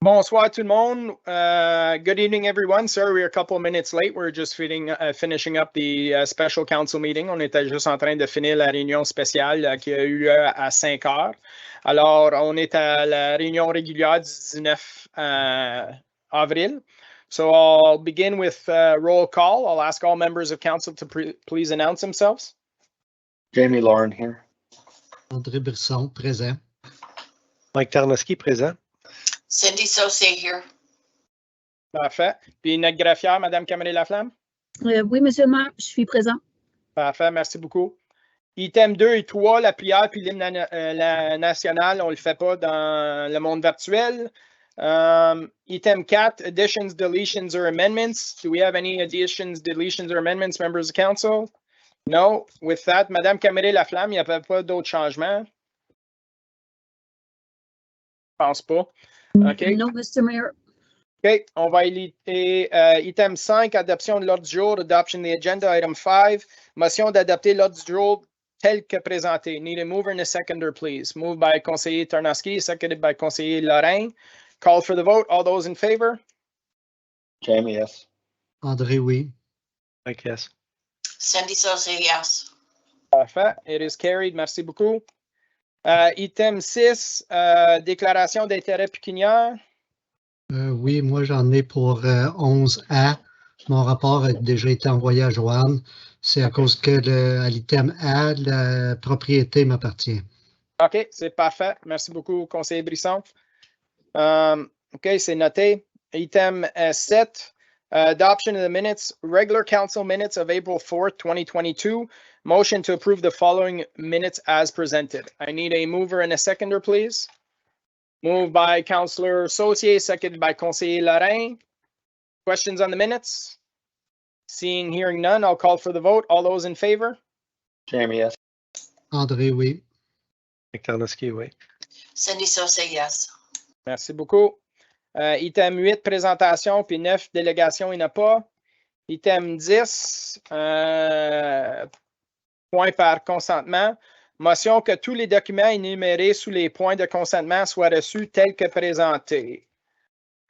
Bonsoir tout le monde. Good evening, everyone. Sorry, we're a couple of minutes late. We're just finishing up the special council meeting. On était juste en train de finir la réunion spéciale qui a eu lieu à 5 heures. Alors, on est à la réunion régulière du 19 avril. So I'll begin with roll call. I'll ask all members of council to please announce themselves. Jamie Lauren here. André Brisson, présent. Mike Tarnowski, présent. Cindy Saucier here. Parfait. Puis notre greffière, Mme Cameron Laflamme? Oui, Monsieur le maire, je suis présent. Parfait, merci beaucoup. Item 2 et 3, la prière puis l'hymne national, on ne le fait pas dans le monde virtuel. Item 4, additions, deletions, or amendments. Do we have any additions, deletions, or amendments, members of council? No. With that, Mme Cameron Laflamme, il n'y a pas d'autres changements? Je pense pas. OK. No, Mr. Mayor. OK. On va éliter item 5, adoption de l'ordre du jour, adoption of the agenda. Item 5, motion d'adopter l'ordre du jour tel que présenté. Need a mover and a seconder, please. Moved by conseiller Tarnowski, seconded by conseiller Lorrain. Call for the vote. All those in favor? Jamie, yes. André, oui. Mike, yes. Cindy Saucier, yes. Parfait. It is carried. Merci beaucoup. Item 6, déclaration d'intérêt pécuniaire. Oui, moi j'en ai pour 11A. Mon rapport a déjà été envoyé à Joanne. C'est à cause que à l'item A, la propriété m'appartient. OK, c'est parfait. Merci beaucoup, conseiller Brisson. OK, c'est noté. Item 7, adoption of the minutes, regular council minutes of April 4th, 2022. Motion to approve the following minutes as presented. I need a mover and a seconder, please. Moved by Councillor Saucier, seconded by Conseiller Lorrain. Questions on the minutes? Seeing, hearing none, I'll call for the vote. All those in favor? Jamie, yes. André, oui. Mike Tarnowski, oui. Cindy Saucier, yes. Merci beaucoup. Item 8, présentation, puis 9, délégation, il n'y en a pas. Item 10, point par consentement. Motion que tous les documents énumérés sous les points de consentement soient reçus tels que présentés.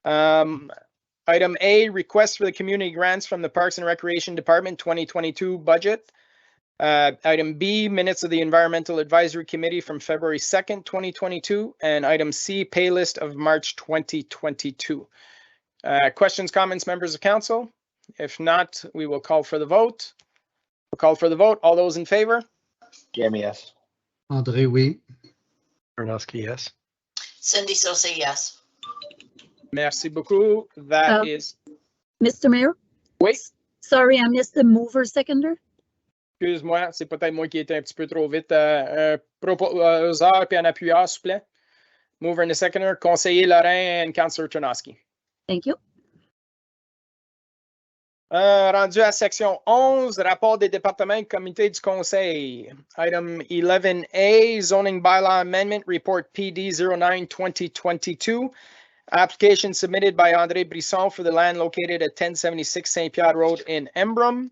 Item A, request for the community grants from the Parks and Recreation Department 2022 budget. Item B, minutes of the Environmental Advisory Committee from February 2nd, 2022. And item C, pay list of March 2022. Questions, comments, members of council? If not, we will call for the vote. We'll call for the vote. All those in favor? Jamie, yes. André, oui. Tarnowski, yes. Cindy Saucier, yes. Merci beaucoup. That is. Mr. Mayor? Oui. Sorry, I missed the mover seconder. Excuse-moi, c'est peut-être moi qui étais un petit peu trop vite. Proposeur puis un appuyeur, s'il vous plaît. Mover and a seconder, conseiller Lorrain and Councillor Tarnowski. Thank you. Rendu à section 11, rapport des départements et comités du conseil. Item 11A, zoning bylaw amendment report PD 09-2022. Application submitted by André Brisson for the land located at 1076 St. Pierre Road in Embrun.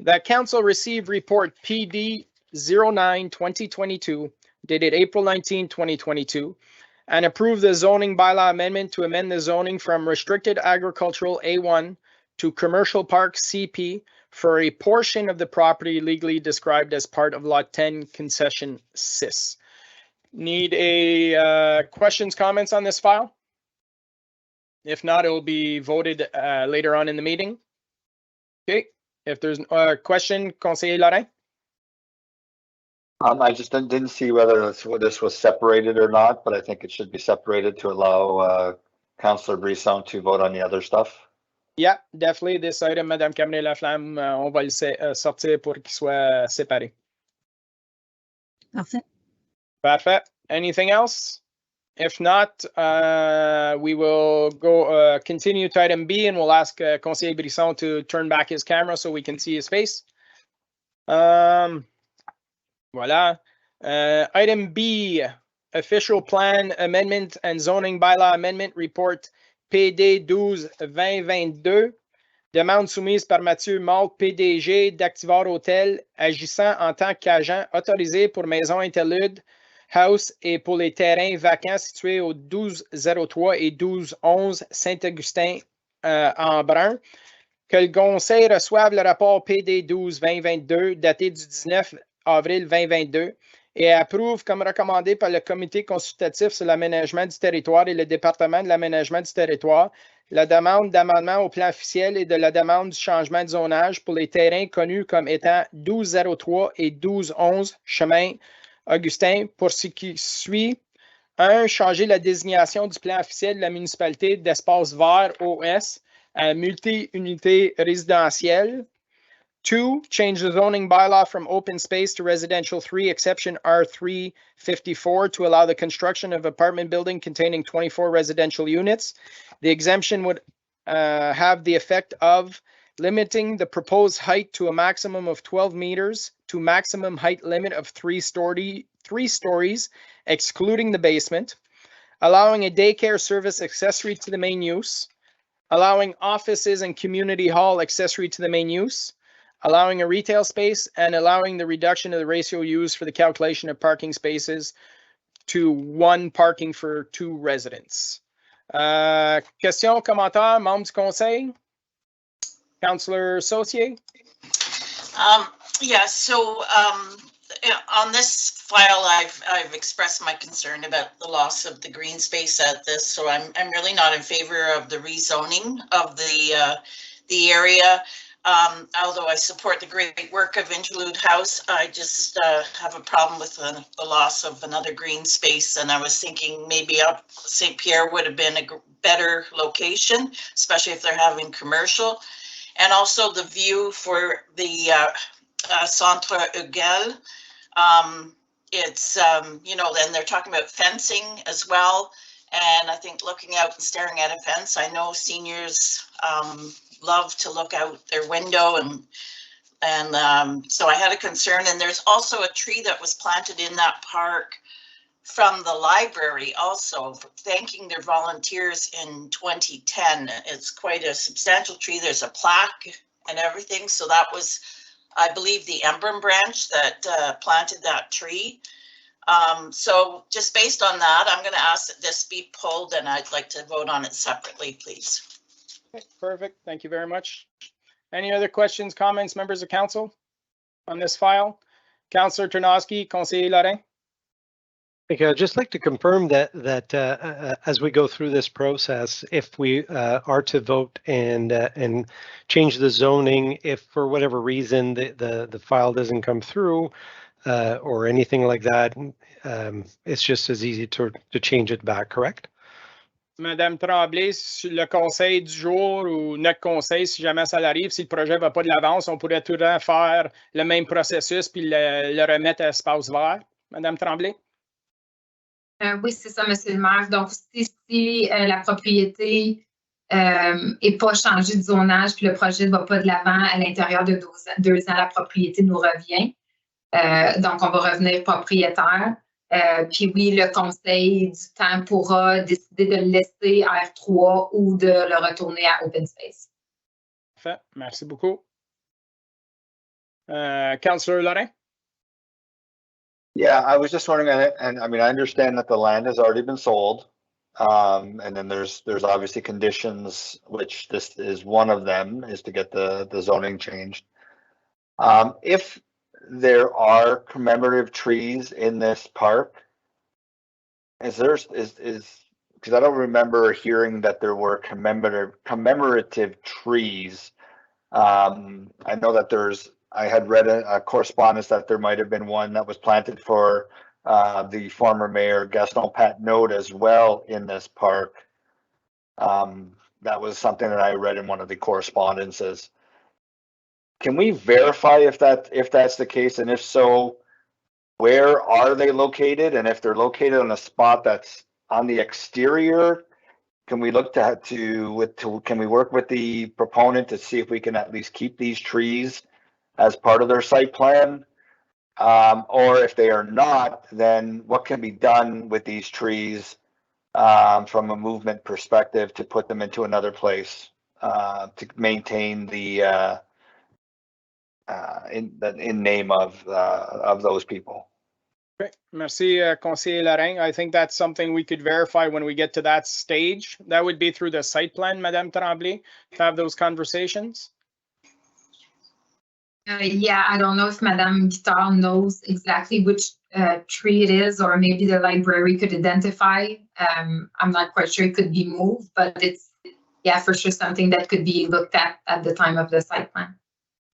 The council received report PD 09-2022 dated April 19, 2022 and approved the zoning bylaw amendment to amend the zoning from restricted agricultural A1 to commercial park CP for a portion of the property legally described as part of Lot 10 Concession 6. Need a questions, comments on this file? If not, it will be voted later on in the meeting. Okay, if there's a question, Conseiller Lorrain? I just didn't see whether this was separated or not, but I think it should be separated to allow Councillor Brisson to vote on the other stuff. Yeah, definitely. This item, Madame Cameron Laflamme, on va le sortir pour qu'il soit séparé. Parfait. Parfait. Anything else? If not, we will go continue to item B and we'll ask Conseiller Brisson to turn back his camera so we can see his face. Voilà. Item B, official plan amendment and zoning bylaw amendment report PD 12-2022. Demande soumise par Mathieu Malte, PDG d'Activar Hôtel, agissant en tant qu'agent autorisé pour maison interlude House et pour les terrains vacants situés au 1203 et 1211 Saint-Augustin en Brun, que le conseil reçoive le rapport PD 12-2022 daté du 19 avril 2022 et approuve comme recommandé par le comité consultatif sur l'aménagement du territoire et le département de l'aménagement du territoire la demande d'amendement au plan officiel et de la demande du changement de zonage pour les terrains connus comme étant 1203 et 1211 chemin Augustin pour ce qui suit. 1. Changer la désignation du plan officiel de la municipalité d'espace vert OS à multi-unité résidentielle. 2. Change the zoning bylaw from open space to residential 3, exception R354, to allow the construction of apartment building containing 24 residential units. The exemption would have the effect of limiting the proposed height to a maximum of 12 meters to maximum height limit of 3 stories, excluding the basement, allowing a daycare service accessory to the main use, allowing offices and community hall accessory to the main use, allowing a retail space, and allowing the reduction of the ratio used for the calculation of parking spaces to 1 parking for 2 residents. Questions, commentaires, membres du conseil? Councillor Saucier? Yeah, so on this file, I've expressed my concern about the loss of the green space at this, so I'm really not in favor of the rezoning of the area. Although I support the great work of Interlude House, I just have a problem with the loss of another green space. And I was thinking maybe up St. Pierre would have been a better location, especially if they're having commercial. And also the view for the Centre Huguel. It's, you know, then they're talking about fencing as well. And I think looking out and staring at a fence, I know seniors love to look out their window, and so I had a concern. And there's also a tree that was planted in that park from the library, also thanking their volunteers in 2010. It's quite a substantial tree. There's a plaque and everything. So that was, I believe, the Emblem branch that planted that tree. So just based on that, I'm going to ask that this be pulled, and I'd like to vote on it separately, please. Okay, perfect. Thank you very much. Any other questions, comments, members of council on this file? Councillor Tarnowski, Conseiller Lorrain. Okay, I'd just like to confirm that as we go through this process, if we are to vote and change the zoning, if for whatever reason the file doesn't come through or anything like that, it's just as easy to change it back, correct? Madame Tremblay, sur le conseil du jour ou notre conseil, si jamais ça arrive, si le projet ne va pas de l'avance, on pourrait tout le temps faire le même processus puis le remettre à espace vert. Madame Tremblay? Oui, c'est ça, Monsieur le maire. Donc, si la propriété n'est pas changée de zonage puis le projet ne va pas de l'avant à l'intérieur de 2 ans, la propriété nous revient. Donc, on va revenir propriétaire. Puis oui, le conseil du temps pourra décider de le laisser R3 ou de le retourner à Open Space. Parfait. Merci beaucoup. Councillor Lorrain? Yeah, I was just wondering, and I mean, I understand that the land has already been sold. And then there's obviously conditions, which this is one of them, is to get the zoning changed. If there are commemorative trees in this park, because I don't remember hearing that there were commemorative trees. I know that I had read a correspondence that there might have been one that was planted for the former mayor Gaston Patnaud as well in this park. That was something that I read in one of the correspondences. Can we verify if that's the case, and if so, where are they located? And if they're located on a spot that's on the exterior, can we look can we work with the proponent to see if we can at least keep these trees as part of their site plan? Or if they are not, then what can be done with these trees from a movement perspective to put them into another place to maintain the in name of those people? Great. Merci, Conseiller Lorrain. I think that's something we could verify when we get to that stage. That would be through the site plan, Madame Tremblay, to have those conversations. Yeah, I don't know if Madame Guittard knows exactly which tree it is, or maybe the library could identify. I'm not quite sure it could be moved, but it's, yeah, for sure something that could be looked at the time of the site plan.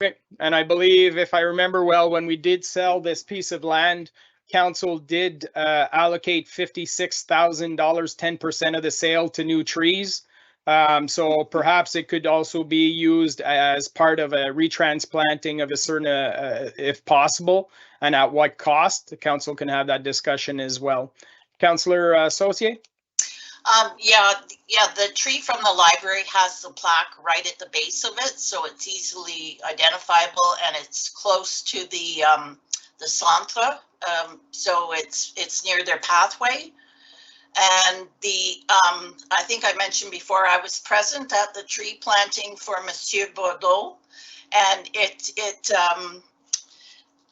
Okay. And I believe, if I remember well, when we did sell this piece of land, council did allocate $56,000, 10% of the sale to new trees. So perhaps it could also be used as part of a retransplanting of a certain, if possible, and at what cost. The council can have that discussion as well. Councillor Saucier? Yeah, the tree from the library has the plaque right at the base of it, so it's easily identifiable, and it's close to the centre, so it's near their pathway. And I think I mentioned before, I was present at the tree planting for Monsieur Bordeaux, and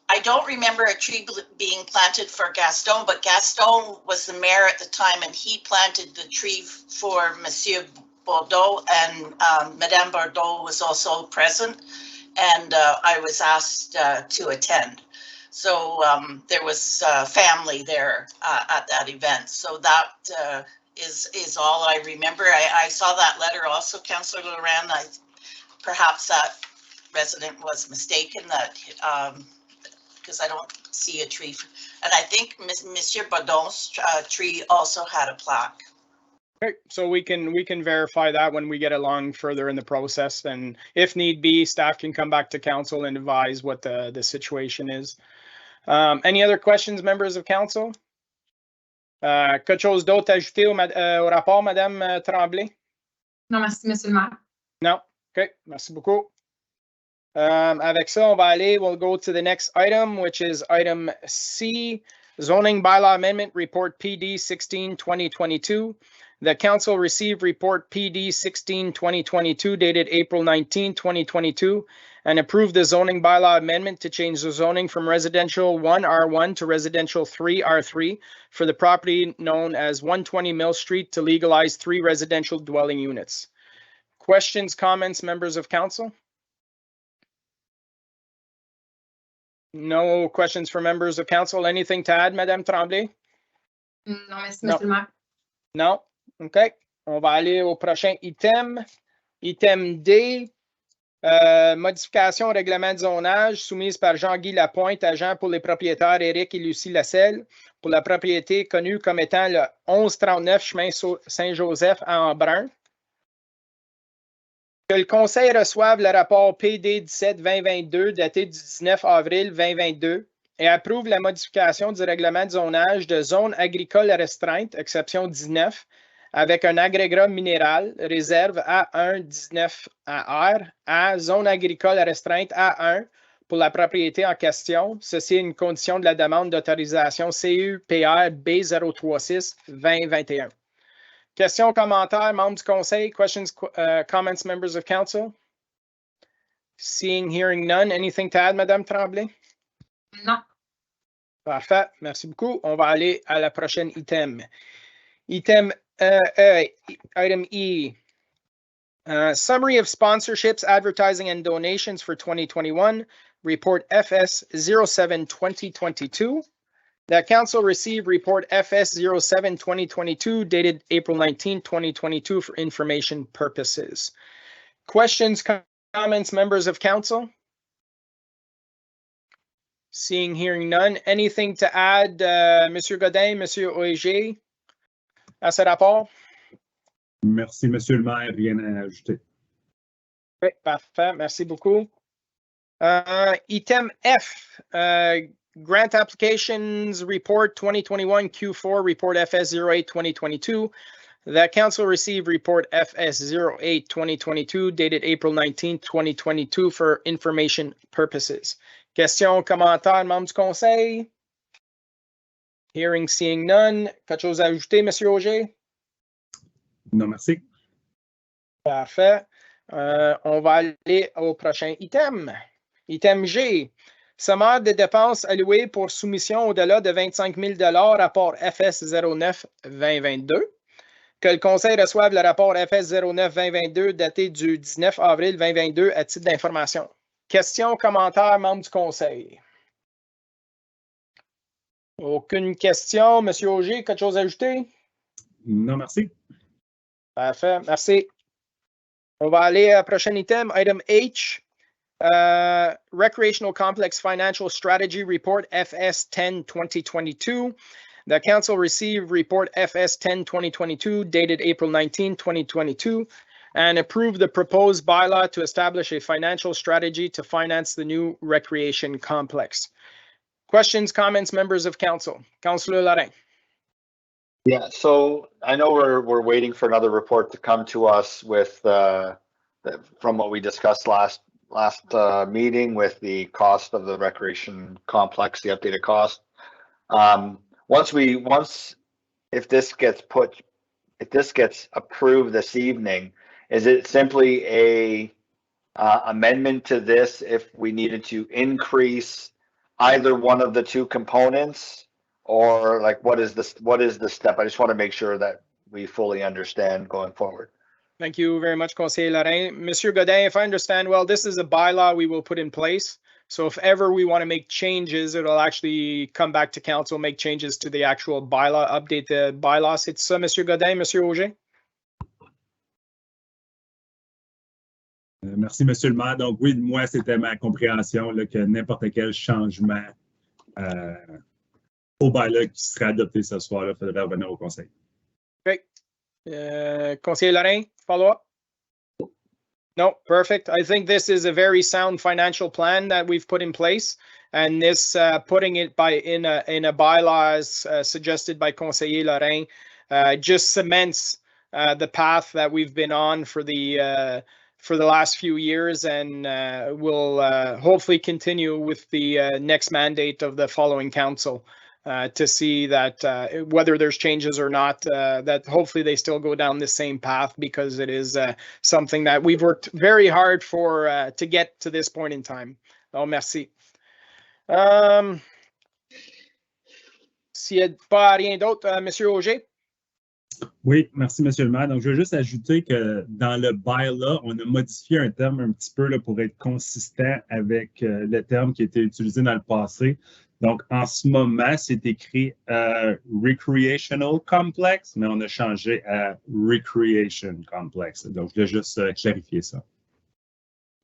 I don't remember a tree being planted for Gaston, but Gaston was the mayor at the time, and he planted the tree for Monsieur Bordeaux, and Madame Bordeaux was also present, and I was asked to attend. So there was family there at that event. So that is all I remember. I saw that letter also, Councillor Loran. Perhaps that resident was mistaken, that because I don't see a tree. And I think Monsieur Baudon's tree also had a plaque. Okay, so we can verify that when we get along further in the process, and if need be, staff can come back to council and advise what the situation is. Any other questions, members of council? Quelque chose d'autre à ajouter au rapport, Madame Tremblay? Non, merci, Monsieur le maire. No. Okay, merci beaucoup. Avec ça, we'll go to the next item, which is item C, Zoning Bylaw Amendment Report PD 16-2022. The council received report PD 16-2022 dated April 19, 2022, and approved the zoning bylaw amendment to change the zoning from residential 1R1 to residential 3R3 for the property known as 120 Mill Street to legalize 3 residential dwelling units. Questions, comments, members of council? No questions for members of council. Anything to add, Madame Tremblay? Non, merci, Monsieur le maire. Non? OK. On va aller au prochain item. Item D. Modification au règlement de zonage soumise par Jean-Guy Lapointe, agent pour les propriétaires Éric et Lucie Lasselle, pour la propriété connue comme étant le 1139 chemin Saint-Joseph à Embrun. Que le conseil reçoive le rapport PD 17-2022 daté du 19 avril 2022 et approuve la modification du règlement de zonage de zone agricole restreinte, exception 19, avec un agrégat minéral, réserve A1 19 AR, à zone agricole restreinte A1 pour la propriété en question. Ceci est une condition de la demande d'autorisation CUPR B036-2021. Questions, commentaires, membres du conseil? Questions, comments, members of council? Seeing, hearing none. Anything to add, Madame Tremblay? Non. Parfait. Merci beaucoup. On va aller à la prochaine item. Item E. Summary of sponsorships, advertising, and donations for 2021. Report FS 07-2022. The council received report FS 07-2022 dated April 19, 2022 for information purposes. Questions, comments, members of council? Seeing, hearing none. Anything to add, Monsieur Godin, Monsieur Oeger, à ce rapport? Merci, Monsieur le maire. Rien à ajouter. Oui, parfait. Merci beaucoup. Item F. Grant Applications Report 2021 Q4 Report FS 08 2022. The council received report FS 08 2022 dated April 19, 2022 for information purposes. Questions, commentaires, membres du conseil? Hearing, seeing none. Quelque chose à ajouter, Monsieur Auger? Non, merci. Parfait. On va aller au prochain item. Item G. Sommaire des dépenses allouées pour soumission au-delà de 25 000 rapport FS 09-2022. Que le Conseil reçoive le rapport FS 09-2022 daté du 19 avril 2022 à titre d'information. Questions, commentaires, membres du Conseil? Aucune question. Monsieur Auger, quelque chose à ajouter? Non, merci. Parfait, merci. On va aller à prochain item, item H. Recreational Complex Financial Strategy Report FS 10 2022. The Council received Report FS 10 2022 dated April 19, 2022 and approved the proposed bylaw to establish a financial strategy to finance the new recreation complex. Questions, comments, members of Council? Councillor Lorrain. Yeah, so I know we're waiting for another report to come to us with from what we discussed last meeting with the cost of the recreation complex, the updated cost. If this gets approved this evening, is it simply a amendment to this if we needed to increase either one of the two components, or like what is the step? I just want to make sure that we fully understand going forward. Thank you very much, Conseiller Lorrain. Monsieur Godin, if I understand well, this is a bylaw we will put in place. So if ever we want to make changes, it'll actually come back to council, make changes to the actual bylaw, update the bylaw. C'est ça, Monsieur Godin, Monsieur Auger? Merci, Monsieur le maire. Donc oui, moi, c'était ma compréhension là, que n'importe quel changement au bylaw qui serait adopté ce soir là, faudrait revenir au Conseil. Great. Conseiller Lorrain, follow-up? No, perfect. I think this is a very sound financial plan that we've put in place, and this putting it in a bylaw as suggested by Conseiller Lorrain just cements the path that we've been on for the last few years, and will hopefully continue with the next mandate of the following council. To see that whether there's changes or not, that hopefully they still go down the same path, because it is something that we've worked very hard for to get to this point in time. Oh, merci. S'il n'y a pas rien d'autre, Monsieur Auger? Oui, merci, Monsieur le maire. Donc, je veux juste ajouter que dans le bylaw, on a modifié un terme un petit peu là, pour être consistant avec le terme qui a été utilisé dans le passé. Donc, en ce moment, c'est écrit Recreational Complex, mais on a changé à Recreation Complex. Donc, je voulais juste clarifier ça.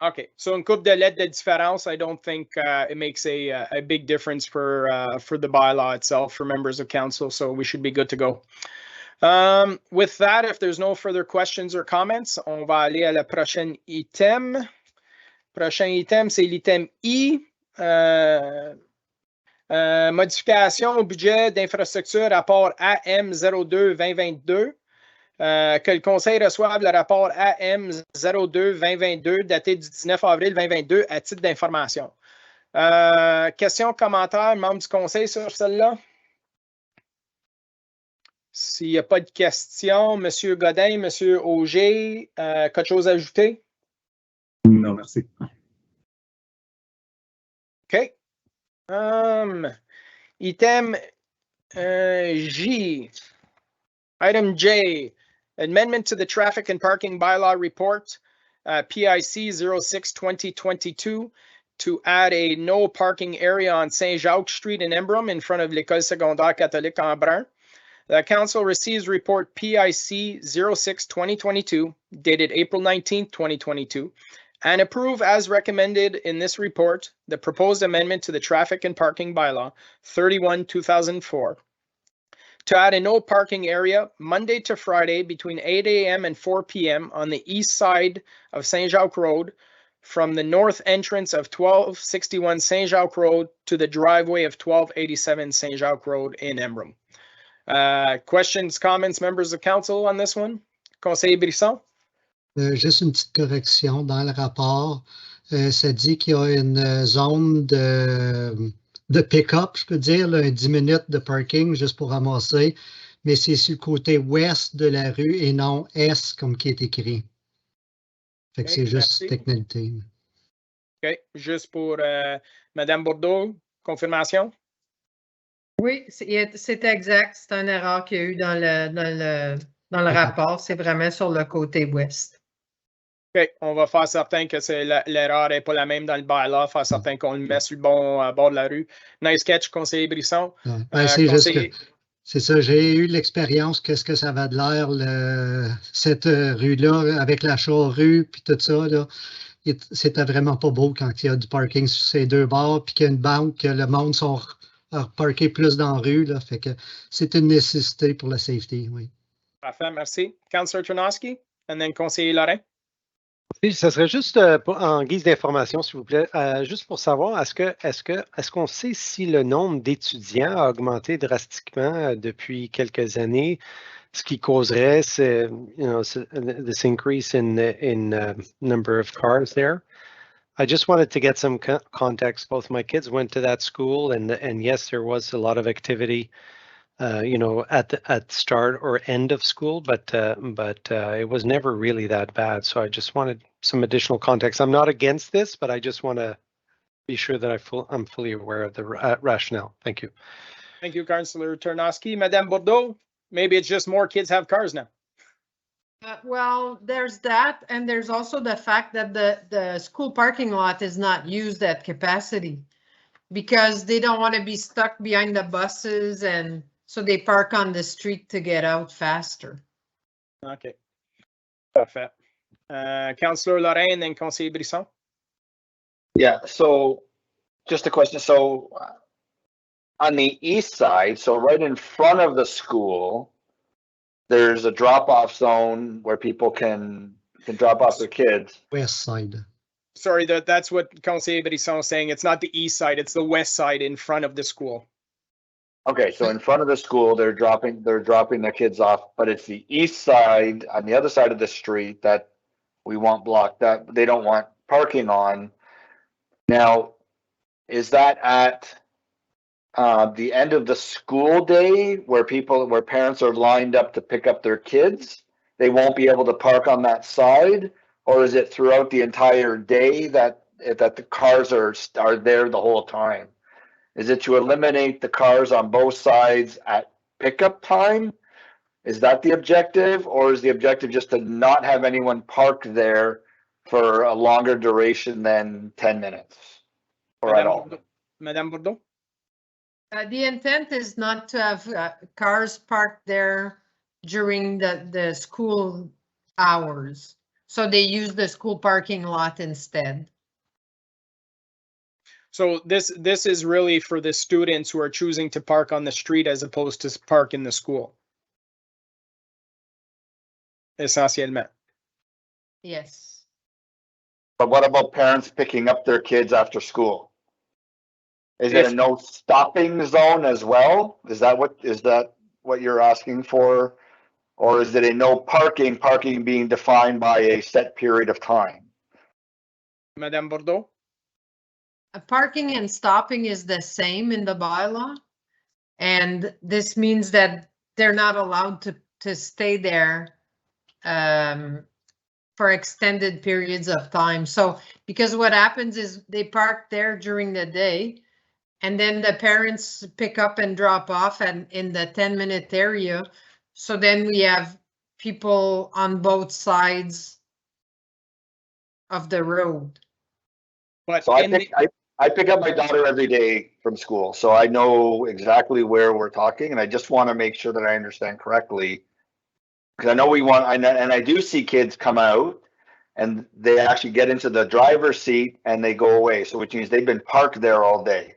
Okay, so une couple de lettres de différence. I don't think it makes a big difference for the bylaw itself for members of council, so we should be good to go. With that, if there's no further questions or comments, on va aller à la prochaine item. Prochain item, c'est l'item I. Modification au budget d'infrastructure, rapport AM02-2022. Que le Conseil reçoive le rapport AM02-2022 daté du 19 avril 2022 à titre d'information. Questions, commentaires, membres du Conseil sur celle-là? S'il n'y a pas de questions, M. Godin, M. Auger, quelque chose à ajouter? Non, merci. OK. Item J. Item J. Amendment to the Traffic and Parking Bylaw Report, PIC 06-2022, to add a no parking area on Saint-Jacques Street in Embrun in front of l'École secondaire catholique Embrun. The Council receives report PIC 06-2022, dated April 19, 2022, and approve as recommended in this report the proposed amendment to the Traffic and Parking Bylaw 31-2004 to add a no parking area Monday to Friday between 8 a.m. and 4 p.m. on the east side of Saint-Jacques Road from the north entrance of 1261 Saint-Jacques Road to the driveway of 1287 Saint-Jacques Road in Embrun. Questions, comments, members of council on this one? Conseiller Brisson? Juste une petite correction dans le rapport. Ça dit qu'il y a une zone de pick-up, je peux dire, là, 10 minutes de parking juste pour ramasser, mais c'est sur le côté ouest de la rue et non est comme qui est écrit. Fait que c'est juste technicité. OK. Juste pour Madame Bourdeau, confirmation? Oui, c'est exact. C'est une erreur qu'il y a eu dans le rapport. C'est vraiment sur le côté ouest. OK. On va faire certain que l'erreur n'est pas la même dans le bylaw, faire certain qu'on le met sur le bon bord de la rue. Nice catch, conseiller Brisson. Ben, c'est juste que c'est ça, j'ai eu l'expérience, qu'est-ce que ça avait de l'air, cette rue-là, avec la charrue, puis tout ça, là. C'était vraiment pas beau quand il y a du parking sur ces deux bords, puis qu'il y a une banque, que le monde sont parqués plus dans la rue, là. Fait que c'est une nécessité pour la safety, oui. Parfait, merci. Councillor Ternowski, and then conseiller Lorrain. Oui, ça serait juste en guise d'information, s'il vous plaît, juste pour savoir, est-ce qu'on sait si le nombre d'étudiants a augmenté drastiquement depuis quelques années, ce qui causerait this increase in number of cars there? I just wanted to get some context. Both my kids went to that school, and yes, there was a lot of activity. At start or end of school, but it was never really that bad. So I just wanted some additional context. I'm not against this, but I just want to be sure that I'm fully aware of the rationale. Thank you. Thank you, Councillor Ternowski. Madame Bourdeau, maybe it's just more kids have cars now. Well, there's that, and there's also the fact that the school parking lot is not used at capacity because they don't want to be stuck behind the buses, and so they park on the street to get out faster. OK. Parfait. Councillor Lorrain and conseiller Brisson. Yeah, so just a question. So on the east side, so right in front of the school, there's a drop-off zone where people can drop off their kids. West side. Sorry, that's what conseiller Brisson is saying. It's not the east side, it's the west side in front of the school. Okay, so in front of the school, they're dropping their kids off, but it's the east side on the other side of the street that we want blocked, that they don't want parking on. Now, is that at the end of the school day where parents are lined up to pick up their kids? They won't be able to park on that side, or is it throughout the entire day that the cars are there the whole time? Is it to eliminate the cars on both sides at pickup time? Is that the objective, or is the objective just to not have anyone park there for a longer duration than 10 minutes or at all? Madame Bourdeau? The intent is not to have cars parked there during the school hours. So they use the school parking lot instead. So this is really for the students who are choosing to park on the street as opposed to park in the school. Essentiellement. Yes. But what about parents picking up their kids after school? Is it a no stopping zone as well? Is that what you're asking for? Or is it a no parking being defined by a set period of time? Madame Bourdeau? Parking and stopping is the same in the bylaw. And this means that they're not allowed to stay there for extended periods of time. So, because what happens is they park there during the day, and then the parents pick up and drop off in the 10-minute area. So then we have people on both sides of the road. But so I pick up my daughter every day from school, so I know exactly where we're talking, and I just want to make sure that I understand correctly. Because I know and I do see kids come out and they actually get into the driver's seat and they go away. So which means they've been parked there all day.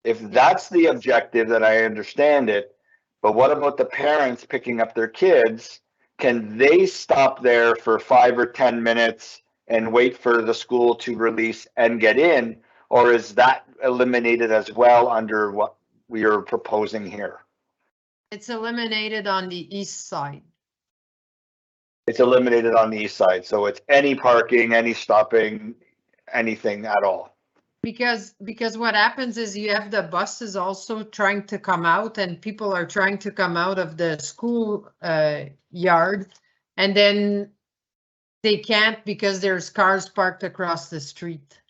If that's the objective, then I understand it. But what about the parents picking up their kids? Can they stop there for 5 or 10 minutes and wait for the school to release and get in? Or is that eliminated as well under what we are proposing here? It's eliminated on the east side. It's eliminated on the east side. So it's any parking, any stopping, anything at all. Because what happens is you have the buses also trying to come out, and people are trying to come out of the school yard, and then they can't because there's cars parked across the street.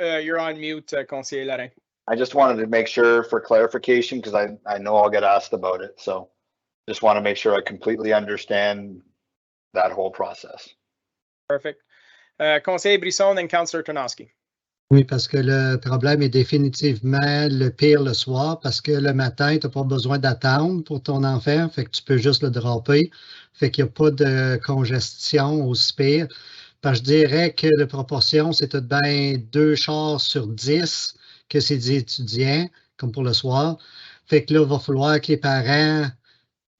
You're on mute, conseiller Lorrain. I just wanted to make sure for clarification, because I know I'll get asked about it. So just want to make sure I completely understand that whole process. Perfect. Conseiller Brisson and Councillor Tarnowski. Oui, parce que le problème est définitivement le pire le soir, parce que le matin, tu n'as pas besoin d'attendre pour ton enfant, fait que tu peux juste le dropper, fait qu'il n'y a pas de congestion aussi pire. Parce que je dirais que la proportion, c'est tout de bien 2 chars sur 10 que c'est des étudiants, comme pour le soir. Fait que là, il va falloir que les parents,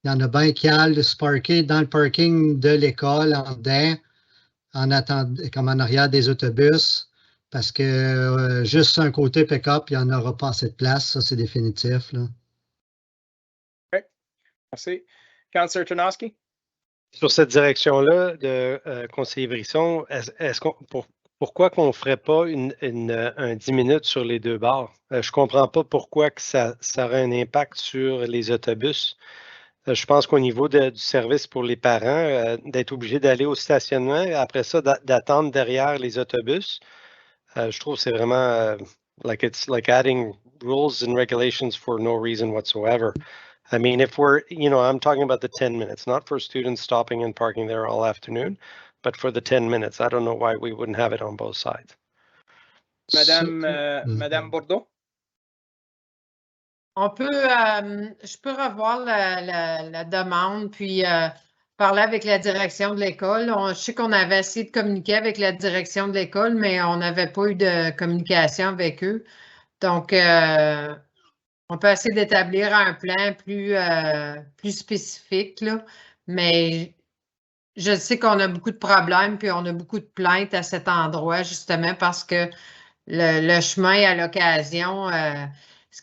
il y en a bien qui aillent se parker dans le parking de l'école en dedans, en attendant, comme en arrière des autobus. Parce que juste sur un côté pick-up, il n'y en aura pas assez de place. Ça, c'est définitif. Là. OK. Merci. Councillor Tarnowski? Sur cette direction-là, de conseiller Brisson, pourquoi qu'on ne ferait pas un 10 minutes sur les deux barres? Je ne comprends pas pourquoi que ça aurait un impact sur les autobus. Je pense qu'au niveau du service pour les parents, d'être obligé d'aller au stationnement, après ça, d'attendre derrière les autobus, je trouve que c'est vraiment like it's like adding rules and regulations for no reason whatsoever. I mean, if we're, I'm talking about the 10 minutes, not for students stopping and parking there all afternoon, but for the 10 minutes. I don't know why we wouldn't have it on both sides. Madame Bordeaux? Je peux revoir la demande, puis parler avec la direction de l'école. Je sais qu'on avait essayé de communiquer avec la direction de l'école, mais on n'avait pas eu de communication avec eux. Donc, on peut essayer d'établir un plan plus spécifique, là, mais je sais qu'on a beaucoup de problèmes, puis on a beaucoup de plaintes à cet endroit, justement, parce que le chemin à l'occasion,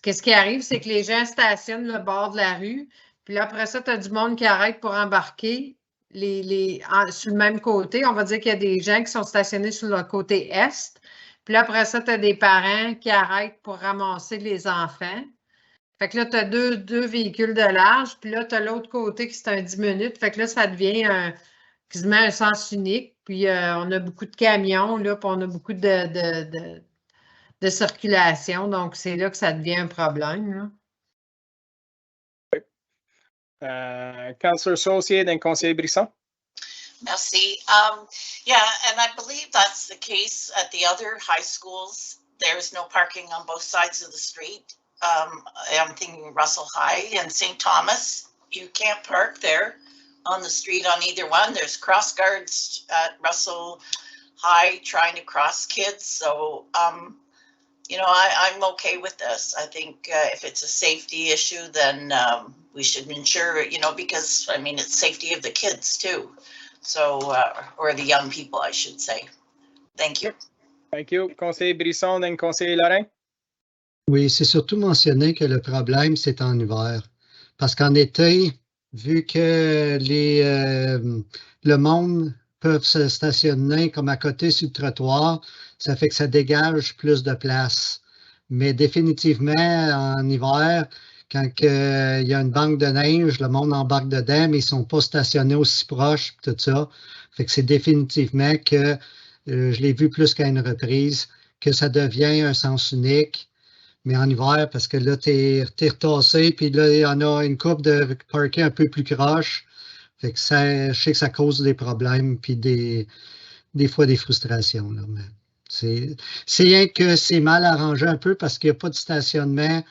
qu'est-ce qui arrive, c'est que les gens stationnent le bord de la rue, puis là, après ça, tu as du monde qui arrête pour embarquer sur le même côté. On va dire qu'il y a des gens qui sont stationnés sur le côté est, puis là, après ça, tu as des parents qui arrêtent pour ramasser les enfants. Fait que là, tu as deux véhicules de large, puis là, tu as l'autre côté qui c'est un 10 minutes. Fait que là, ça devient quasiment un sens unique. Puis on a beaucoup de camions, là, puis on a beaucoup de circulation. Donc, c'est là que ça devient un problème. Councillor Saucier and conseiller Brisson. Merci. Yeah, and I believe that's the case at the other high schools. There's no parking on both sides of the street. I'm thinking Russell High and St. Thomas. You can't park there on the street on either one. There's cross guards at Russell High trying to cross kids. So, I'm okay with this. I think if it's a safety issue, then we should ensure, because, it's safety of the kids too. So, or the young people, I should say. Thank you. Thank you. Conseiller Brisson and conseiller Lorrain. Oui, c'est surtout mentionné que le problème, c'est en hiver. Parce qu'en été, vu que le monde peut se stationner comme à côté sur le trottoir, ça fait que ça dégage plus de place. Mais définitivement, en hiver, quand il y a une banque de neige, le monde embarque dedans, mais ils ne sont pas stationnés aussi proches, tout ça. Fait que c'est définitivement que, je l'ai vu plus qu'à une reprise, que ça devient un sens unique. Mais en hiver, parce que là, t'es retassé, puis là, il y en a une coupe de parking un peu plus croche. Fait que je sais que ça cause des problèmes, puis des fois des frustrations. Là. Mais c'est rien que c'est mal arrangé un peu parce qu'il n'y a pas de stationnement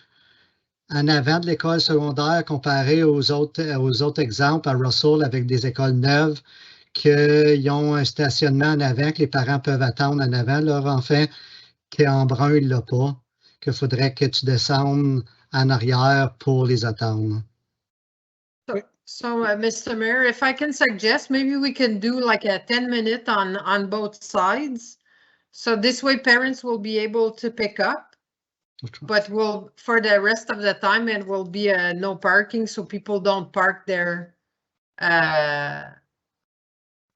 en avant de l'école secondaire comparé aux autres exemples à Russell avec des écoles neuves qu'ils ont un stationnement en avant que les parents peuvent attendre en avant leur enfant, qu'en brun, il ne l'a pas. Qu'il faudrait que tu descendes en arrière pour les attendre. So Mr. Mayor, if I can suggest, maybe we can do like a 10-minute on both sides. So this way parents will be able to pick up, but for the rest of the time, it will be no parking, so people don't park there at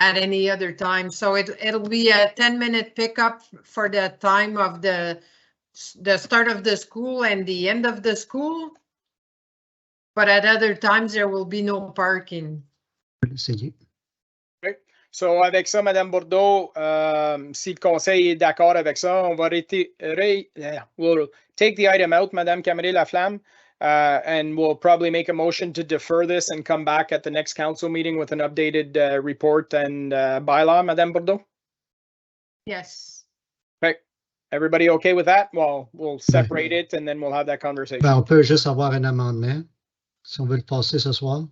any other time. So it'll be a 10-minute pickup for the time of the start of the school and the end of the school, but at other times there will be no parking. Okay. So, avec ça, Madame Bourdeau, si le conseil est d'accord avec ça, on va we'll take the item out, Madame Caméré-Laflamme, and we'll probably make a motion to defer this and come back at the next council meeting with an updated report and bylaw, Madame Bourdeau? Yes. Okay. Everybody okay with that? Well, we'll separate it and then we'll have that conversation. Ben, on peut juste avoir un amendement, si on veut le passer ce soir.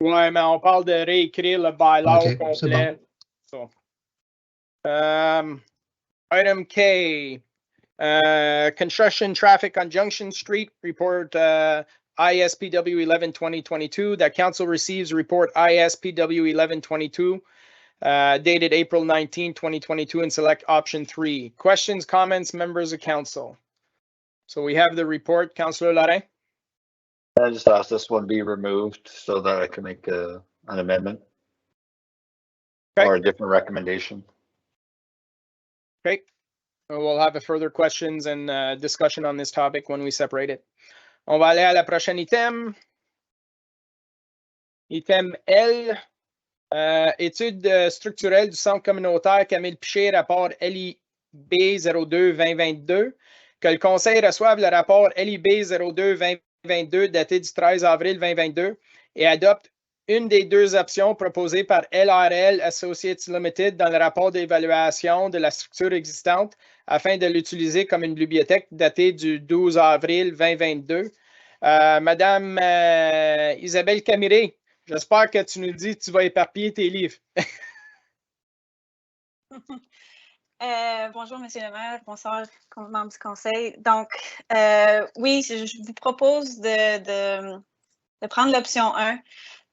Ouais, mais on parle de réécrire le bylaw Ok, au complet. c'est bon. So, item K, construction traffic on Junction Street, report ISPW 11-2022. That council receives report ISPW 11-22, dated April 19, 2022, and select option 3. Questions, comments, members of council? So we have the report. Councillor Larrain? I just asked this one be removed so that I can make an amendment Okay. or a different recommendation. Okay. We'll have a further questions and discussion on this topic when we separate it. On va aller à la prochaine item. Item L, étude structurelle du centre communautaire Camille Piché, rapport LIB 02-2022. Que le conseil reçoive le rapport LIB 02-2022 daté du 13 avril 2022 et adopte une des deux options proposées par LRL Associates Limited dans le rapport d'évaluation de la structure existante afin de l'utiliser comme une bibliothèque datée du 12 avril 2022. Madame Isabelle Caméré, j'espère que tu nous dis que tu vas éparpiller tes livres. Bonjour, Monsieur le maire. Bonsoir, membres du conseil. Donc, oui, je vous propose de prendre l'option 1.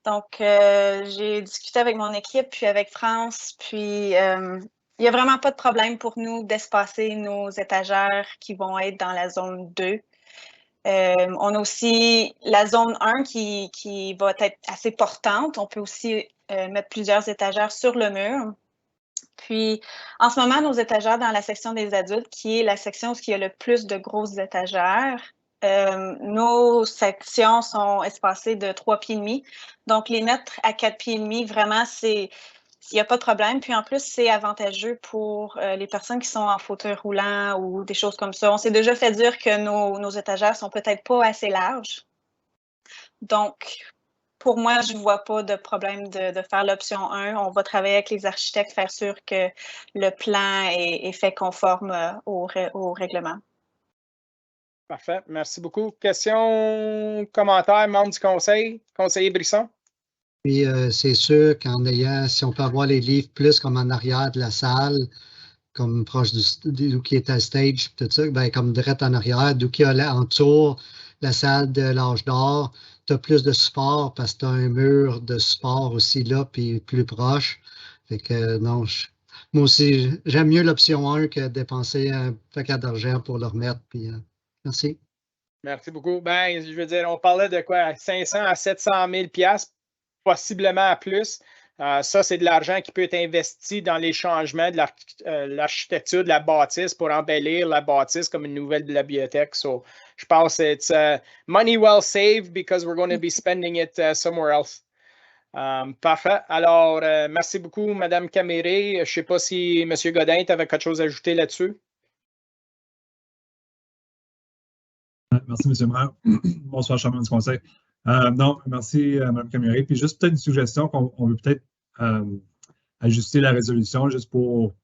Donc, j'ai discuté avec mon équipe, puis avec France, puis il n'y a vraiment pas de problème pour nous d'espacer nos étagères qui vont être dans la zone 2. On a aussi la zone 1 qui va être assez portante. On peut aussi mettre plusieurs étagères sur le mur. Puis, en ce moment, nos étagères dans la section des adultes, qui est la section où il y a le plus de grosses étagères, nos sections sont espacées de 3,5 pieds. Donc, les mettre à 4,5 pieds, vraiment, il n'y a pas de problème. Puis, en plus, c'est avantageux pour les personnes qui sont en fauteuil roulant ou des choses comme ça. On s'est déjà fait dire que nos étagères sont peut-être pas assez larges. Donc, pour moi, je ne vois pas de problème de faire l'option 1. On va travailler avec les architectes, faire sûr que le plan est fait conforme au règlement. Parfait. Merci beaucoup. Questions, commentaires, membres du conseil? Conseiller Brisson? Puis c'est sûr qu'en ayant, si on peut avoir les livres plus comme en arrière de la salle, comme proche d'où qui est à stage, tout ça, ben, comme direct en arrière, d'où qui entoure la salle de l'âge d'or, tu as plus de support parce que tu as un mur de support aussi là, puis plus proche. Fait que non, moi aussi, j'aime mieux l'option 1 que dépenser un paquet d'argent pour le remettre. Puis, merci. Merci beaucoup. Ben, je veux dire, on parlait de quoi? 500 à 700 000 $, possiblement à plus. Ça, c'est de l'argent qui peut être investi dans les changements de l'architecture de la bâtisse pour embellir la bâtisse comme une nouvelle bibliothèque. So, je pense que c'est money well saved because we're going to be spending it somewhere else. Parfait. Alors, merci beaucoup, Madame Caméré. Je ne sais pas si M. Godin, tu avais quelque chose à ajouter là-dessus. Merci, M. le maire. Bonsoir, charmant du conseil. Non, merci, Mme Caméré. Puis juste peut-être une suggestion qu'on veut peut-être ajuster la résolution juste pour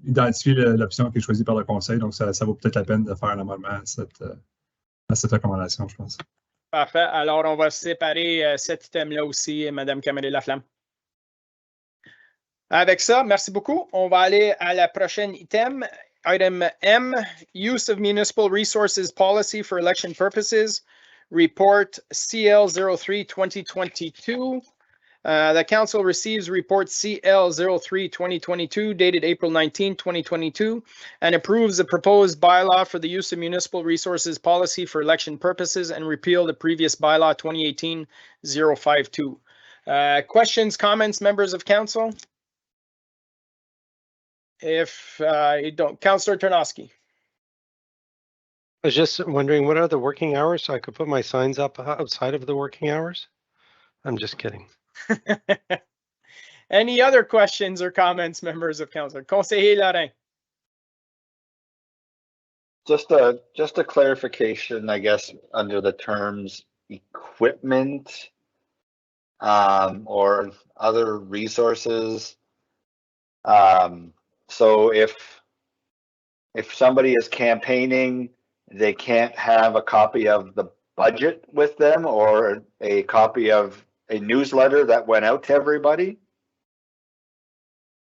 identifier l'option qui est choisie par le conseil. Donc, ça vaut peut-être la peine de faire un amendement à cette recommandation, je pense. Parfait. Alors, on va séparer cet item-là aussi, Mme Caméré-Laflamme. Avec ça, merci beaucoup. On va aller à la prochaine item. Item M, Use of Municipal Resources Policy for Election Purposes. Report CL03-2022. The council receives report CL03-2022 dated April 19, 2022 and approves the proposed bylaw for the use of municipal resources policy for election purposes and repeal the previous bylaw 2018-052. Questions, comments, members of council? If you don't, Councillor Tarnowski. I was just wondering, what are the working hours so I could put my signs up outside of the working hours? I'm just kidding. Any other questions or comments, members of council? Conseiller Lorrain. Just a clarification, I guess, under the terms equipment or other resources. So if somebody is campaigning, they can't have a copy of the budget with them or a copy of a newsletter that went out to everybody?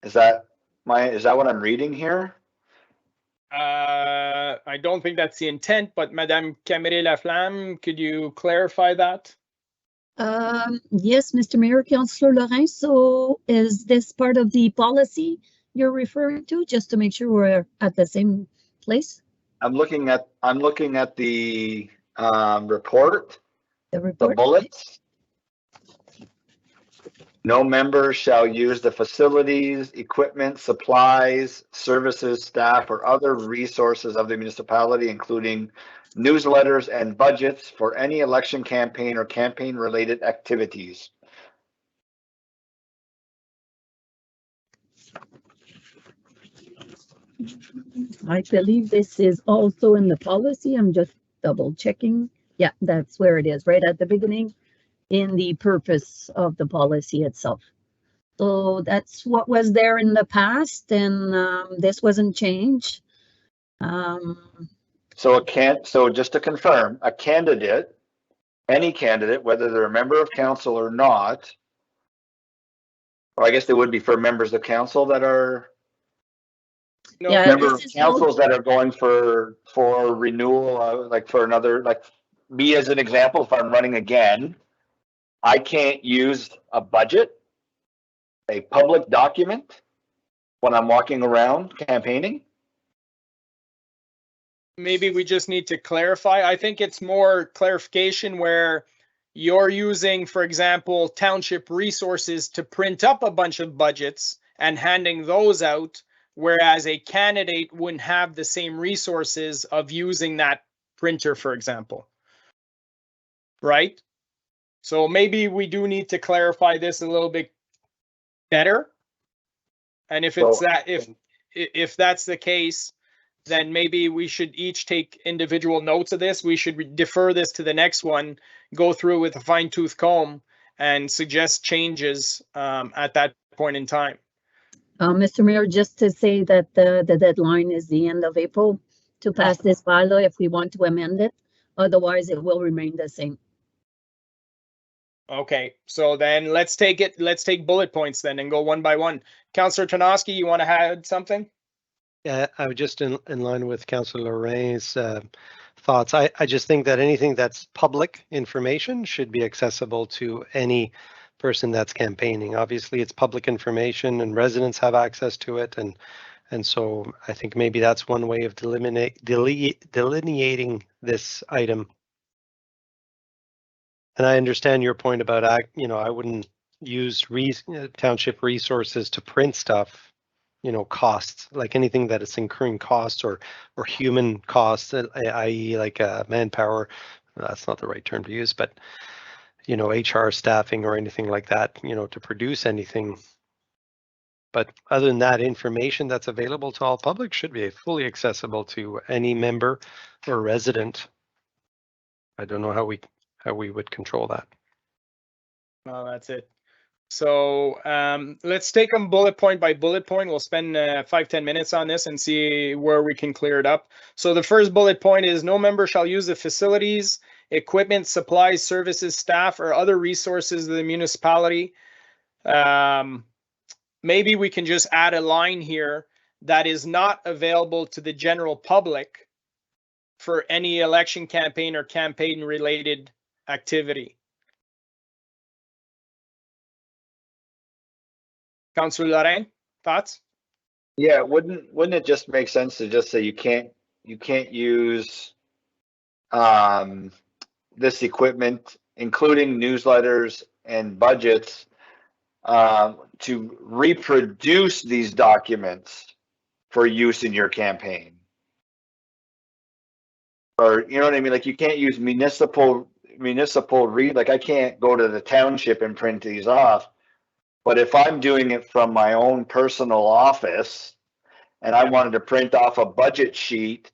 Is that what I'm reading here? I don't think that's the intent, but Madame Caméré-Laflamme, could you clarify that? Yes, Mr. Mayor, Councillor Lorrain. So is this part of the policy you're referring to, just to make sure we're at the same place? I'm looking at the report, The the report? bullets. No member shall use the facilities, equipment, supplies, services, staff, or other resources of the municipality, including newsletters and budgets for any election campaign or campaign-related activities. I believe this is also in the policy. I'm just double checking. Yeah, that's where it is, right at the beginning in the purpose of the policy itself. So that's what was there in the past, and this wasn't changed. So just to confirm, a candidate, any candidate, whether they're a member of council or not, or I guess they would be for members of council that are No, Yeah, member of this is councils that are going for renewal, like for another, like me as an example, if I'm running again, I can't use a budget, a public document when I'm walking around campaigning. maybe we just need to clarify. I think it's more clarification where you're using, for example, township resources to print up a bunch of budgets and handing those out, whereas a candidate wouldn't have the same resources of using that printer, for example. Right? So maybe we do need to clarify this a little bit better. And if it's if that's the case, then maybe we should each take individual notes of this. We should defer this to the next one, go through with a fine-tooth comb and suggest changes at that point in time. Mr. Mayor, just to say that the deadline is the end of April to pass this bylaw if we want to amend it. Otherwise, it will remain the same. Okay, so then let's take bullet points then and go one by one. Councillor Tarnowski, you want to add something? Yeah, I was just in line with Councillor Lorrain's thoughts. I just think that anything that's public information should be accessible to any person that's campaigning. Obviously, it's public information and residents have access to it. And so I think maybe that's one way of delineating this item. And I understand your point about, I wouldn't use township resources to print stuff, costs, like anything that is incurring costs or human costs, i.e. like manpower. That's not the right term to use, but, HR staffing or anything like that, to produce anything. But other than that, information that's available to all public should be fully accessible to any member or resident. I don't know how we would control that. Well, that's it. So let's take them bullet point by bullet point. We'll spend 5-10 minutes on this and see where we can clear it up. So the first bullet point is no member shall use the facilities, equipment, supplies, services, staff, or other resources of the municipality. Maybe we can just add a line here that is not available to the general public for any election campaign or campaign related activity. Councillor Lorrain, thoughts? Yeah, wouldn't it just make sense to just say you can't use this equipment, including newsletters and budgets, to reproduce these documents for use in your campaign? Or, you know what I mean? Like you can't use municipal like I can't go to the township and print these off. But if I'm doing it from my own personal office and I wanted to print off a budget sheet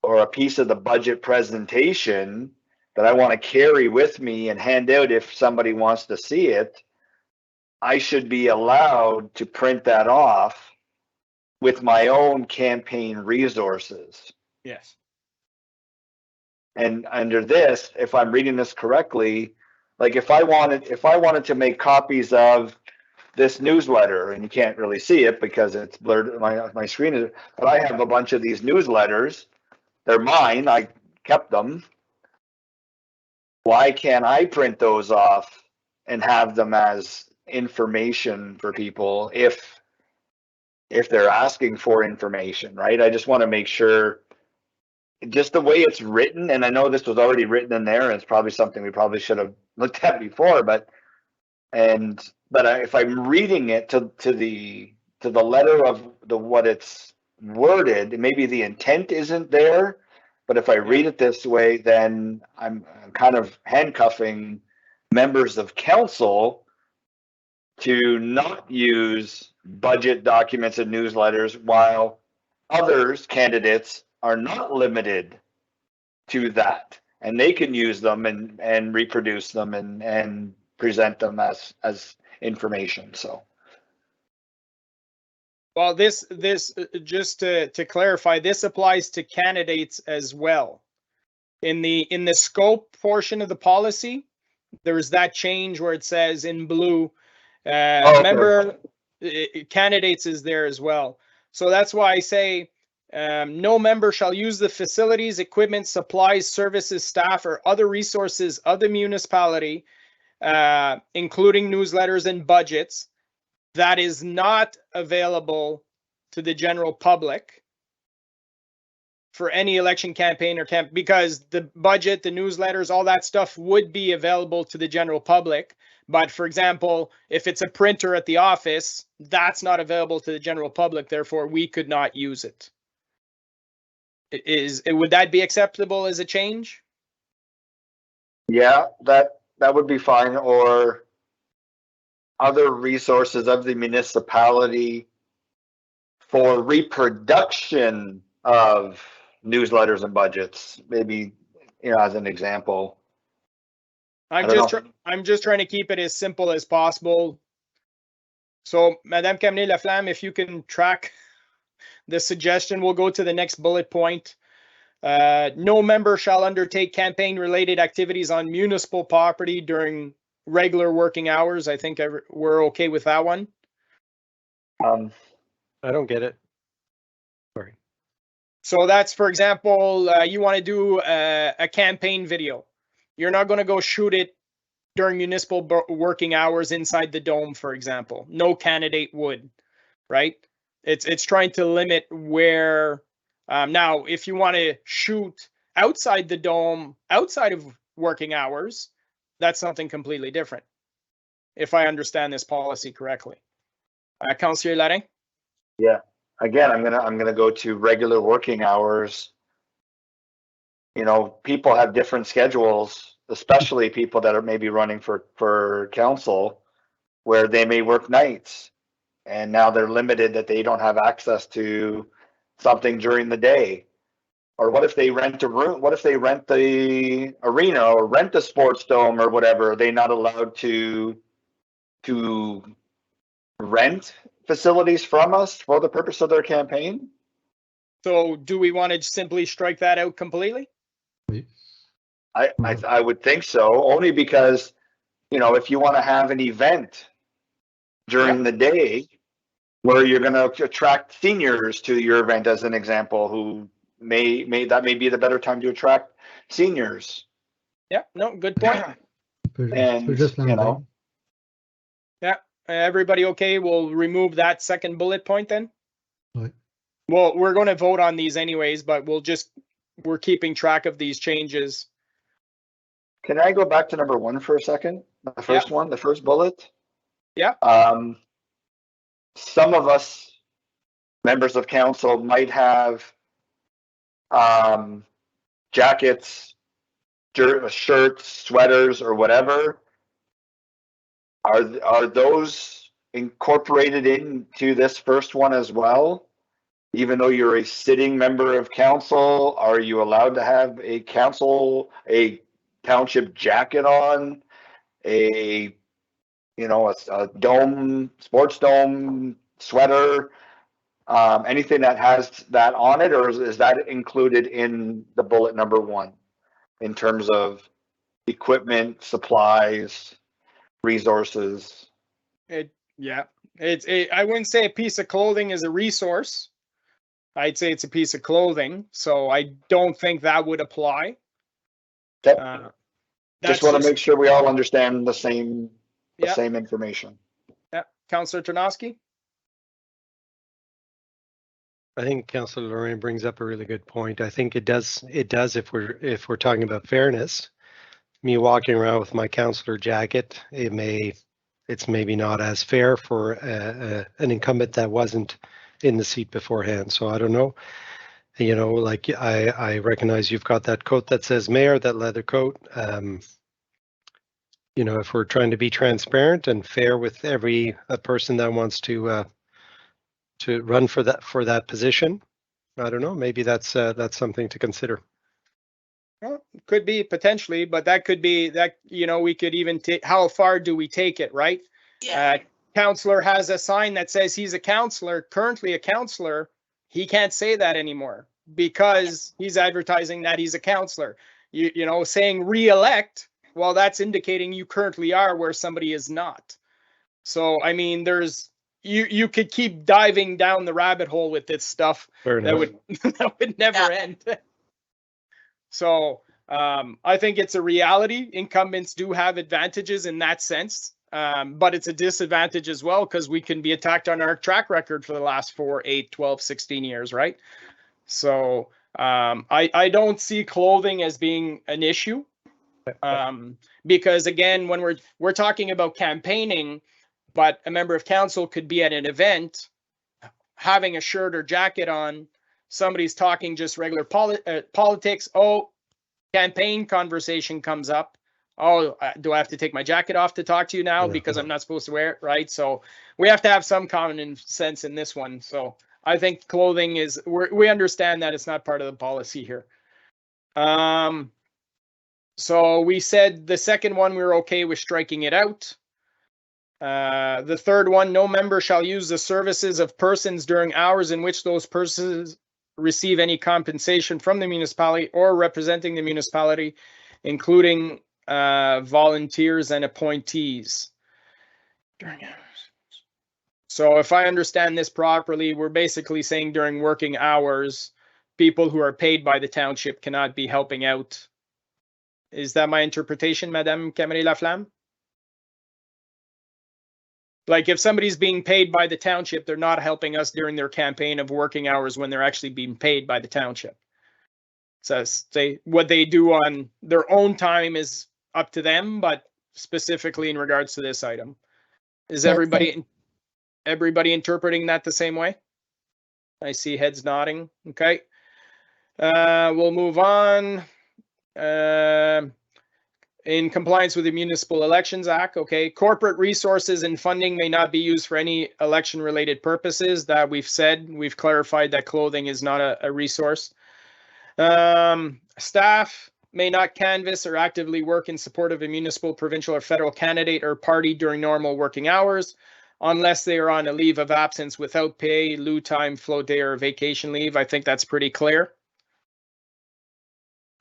or a piece of the budget presentation that I want to carry with me and hand out if somebody wants to see it, I should be allowed to print that off with my own campaign resources. Yes. And under this, if I'm reading this correctly, like if I wanted to make copies of this newsletter, and you can't really see it because it's blurred, my screen is, but I have a bunch of these newsletters. They're mine, I kept them. Why can't I print those off and have them as information for people if they're asking for information, right? I just want to make sure, just the way it's written, and I know this was already written in there, and it's probably something we probably should have looked at before, but if I'm reading it to the letter of what it's worded, maybe the intent isn't there, but if I read it this way, then I'm kind of handcuffing members of council to not use budget documents and newsletters, while others, candidates, are not limited to that, and they can use them and reproduce them and present them as information. So, well, this just to clarify, this applies to candidates as well. In the scope portion of the policy, there's that change where it says in blue, member candidates is there as well. So that's why I say no member shall use the facilities, equipment, supplies, services, staff, or other resources of the municipality, including newsletters and budgets, that is not available to the general public for any election campaign or because the budget, the newsletters, all that stuff would be available to the general public. But for example, if it's a printer at the office, that's not available to the general public. Therefore, we could not use it. Would that be acceptable as a change? yeah, that would be fine. Or other resources of the municipality for reproduction of newsletters and budgets, maybe, as an example. I'm just trying to keep it as simple as possible. So, Madame Camille-Laflamme, if you can track the suggestion, we'll go to the next bullet point. No member shall undertake campaign-related activities on municipal property during regular working hours. I think we're okay with that one. I don't get it. Sorry. So that's, for example, you want to do a campaign video. You're not going to go shoot it during municipal working hours inside the dome, for example. No candidate would, right? It's trying to limit where. Now, if you want to shoot outside the dome, outside of working hours, that's something completely different, if I understand this policy correctly. Councillor Larin? Yeah, again, I'm gonna go to regular working hours. People have different schedules, especially people that are maybe running for council, where they may work nights, and now they're limited that they don't have access to something during the day. Or what if they rent a room? What if they rent the arena or rent the sports dome or whatever? Are they not allowed to rent facilities from us for the purpose of their campaign? So do we want to simply strike that out completely? I would think so, only because, if you want to have an event during the day where you're going to attract seniors to your event, as an example, who may be the better time to attract seniors. Yeah, no, good point. And, yeah, everybody okay? We'll remove that second bullet point then. Right. Well, we're going to vote on these anyways, but we're keeping track of these changes. Can I go back to number 1 for a second? The first one, the first bullet? Yeah. Some of us, members of council, might have jackets, shirts, sweaters, or whatever. Are those incorporated into this first one as well? Even though you're a sitting member of council, are you allowed to have a township jacket on, a dome, sports dome, sweater, anything that has that on it, or is that included in the bullet number 1 in terms of equipment, supplies, resources? I wouldn't say a piece of clothing is a resource. I'd say it's a piece of clothing, so I don't think that would apply. Just want to make sure we all understand the same information. Yeah, Councillor Tarnowski? I think Councillor Lorraine brings up a really good point. I think it does if we're talking about fairness. Me walking around with my councillor jacket, it's maybe not as fair for an incumbent that wasn't in the seat beforehand. So I don't know. Like I recognize you've got that coat that says mayor, that leather coat. If we're trying to be transparent and fair with every person that wants to run for that position, I don't know. Maybe that's something to consider. Well, could be potentially, but that could be that, we could even take, how far do we take it, right? Yeah. Counselor has a sign that says he's a counselor, currently a counselor. He can't say that anymore because he's advertising that he's a counselor. Saying re-elect, well, that's indicating you currently are where somebody is not. So, I mean, you could keep diving down the rabbit hole with this stuff. That would never end. So I think it's a reality. Incumbents do have advantages in that sense, but it's a disadvantage as well because we can be attacked on our track record for the last 4, 8, 12, 16 years, right? So I don't see clothing as being an issue because, again, when we're talking about campaigning, but a member of council could be at an event having a shirt or jacket on. Somebody's talking just regular politics. Oh, campaign conversation comes up. Oh, do I have to take my jacket off to talk to you now because I'm not supposed to wear it, right? So we have to have some common sense in this one. So I think clothing is, we understand that it's not part of the policy here. So we said the second one, we were okay with striking it out. The third one, no member shall use the services of persons during hours in which those persons receive any compensation from the municipality or representing the municipality, including volunteers and appointees. So if I understand this properly, we're basically saying during working hours, people who are paid by the township cannot be helping out. Is that my interpretation, Madame Camry-Laflamme? Like if somebody's being paid by the township, they're not helping us during their campaign of working hours when they're actually being paid by the township. So what they do on their own time is up to them, but specifically in regards to this item. Is everybody interpreting that the same way? I see heads nodding. Okay. We'll move on. In compliance with the Municipal Elections Act, okay, corporate resources and funding may not be used for any election-related purposes. That we've clarified that clothing is not a resource. Staff may not canvass or actively work in support of a municipal, provincial, or federal candidate or party during normal working hours, unless they are on a leave of absence without pay, lieu time, float day, or vacation leave. I think that's pretty clear.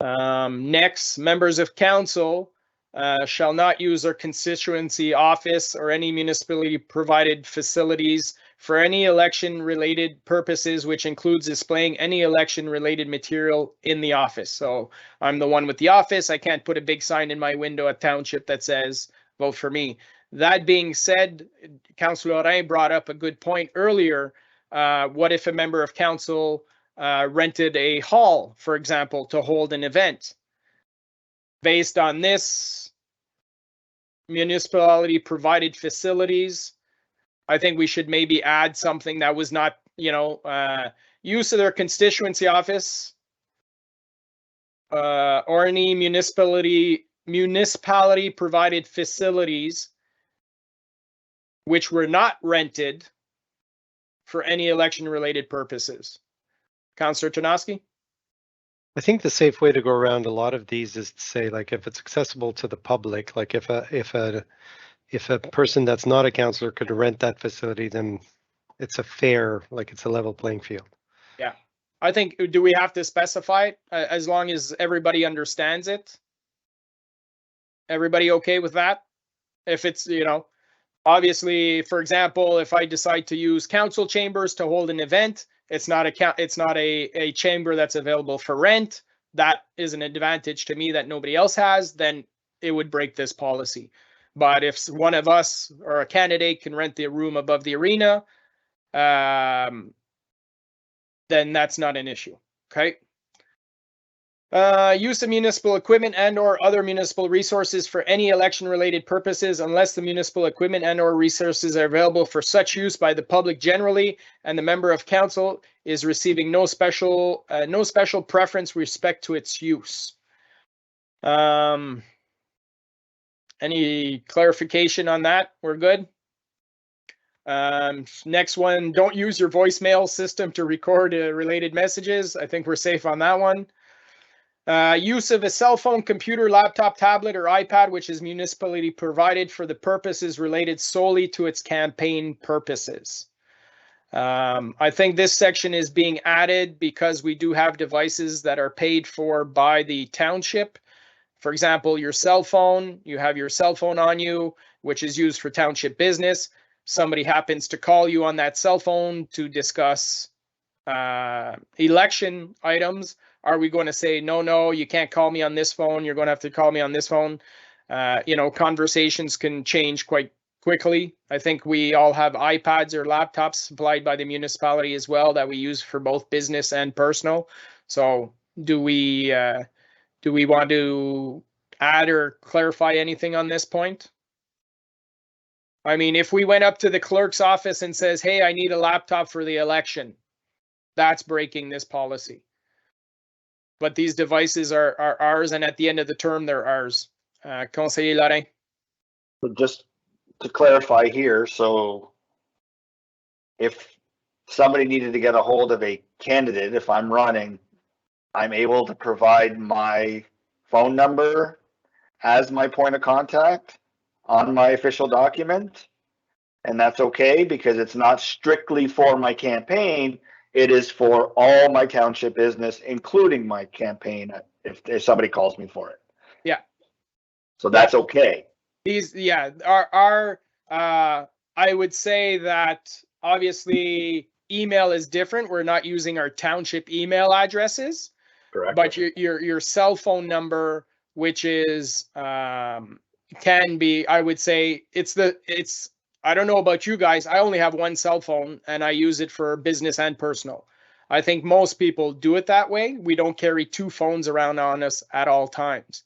Next, members of council shall not use their constituency office or any municipally provided facilities for any election related purposes, which includes displaying any election related material in the office. So I'm the one with the office. I can't put a big sign in my window at township that says vote for me. That being said, Councillor Lorrain brought up a good point earlier. What if a member of council rented a hall, for example, to hold an event? Based on this, municipality provided facilities, I think we should maybe add something that was not, use of their constituency office or any municipality provided facilities which were not rented for any election-related purposes. Councillor Tarnowski? I think the safe way to go around a lot of these is to say, like, if it's accessible to the public, like if a person that's not a councillor could rent that facility, then it's a fair, like it's a level playing field. Yeah, I think, do we have to specify it as long as everybody understands it? Everybody okay with that? If it's, you know, obviously, for example, if I decide to use council chambers to hold an event, it's not a chamber that's available for rent. That is an advantage to me that nobody else has, then it would break this policy. But if one of us or a candidate can rent the room above the arena, then that's not an issue, okay? Use of municipal equipment and or other municipal resources for any election-related purposes unless the municipal equipment and or resources are available for such use by the public generally and the member of council is receiving no special preference with respect to its use. Any clarification on that? We're good? Next one, don't use your voicemail system to record related messages. I think we're safe on that one. Use of a cell phone, computer, laptop, tablet, or iPad, which is municipally provided for the purposes related solely to its campaign purposes. I think this section is being added because we do have devices that are paid for by the township. For example, your cell phone, you have your cell phone on you, which is used for township business. Somebody happens to call you on that cell phone to discuss election items. Are we going to say, no, you can't call me on this phone. You're going to have to call me on this phone. You know, conversations can change quite quickly. I think we all have iPads or laptops supplied by the municipality as well that we use for both business and personal. So do we want to add or clarify anything on this point? I mean, if we went up to the clerk's office and says, hey, I need a laptop for the election, that's breaking this policy. But these devices are ours, and at the end of the term, they're ours. Conseiller Lorrain. So just to clarify here, so if somebody needed to get a hold of a candidate, if I'm running, I'm able to provide my phone number as my point of contact on my official document, and that's okay because it's not strictly for my campaign. It is for all my township business, including my campaign, if somebody calls me for it. Yeah. So that's okay. These, yeah, I would say that obviously email is different. We're not using our township email addresses. Correct. But your cell phone number, which is can be, I would say it's I don't know about you guys. I only have one cell phone and I use it for business and personal. I think most people do it that way. We don't carry two phones around on us at all times.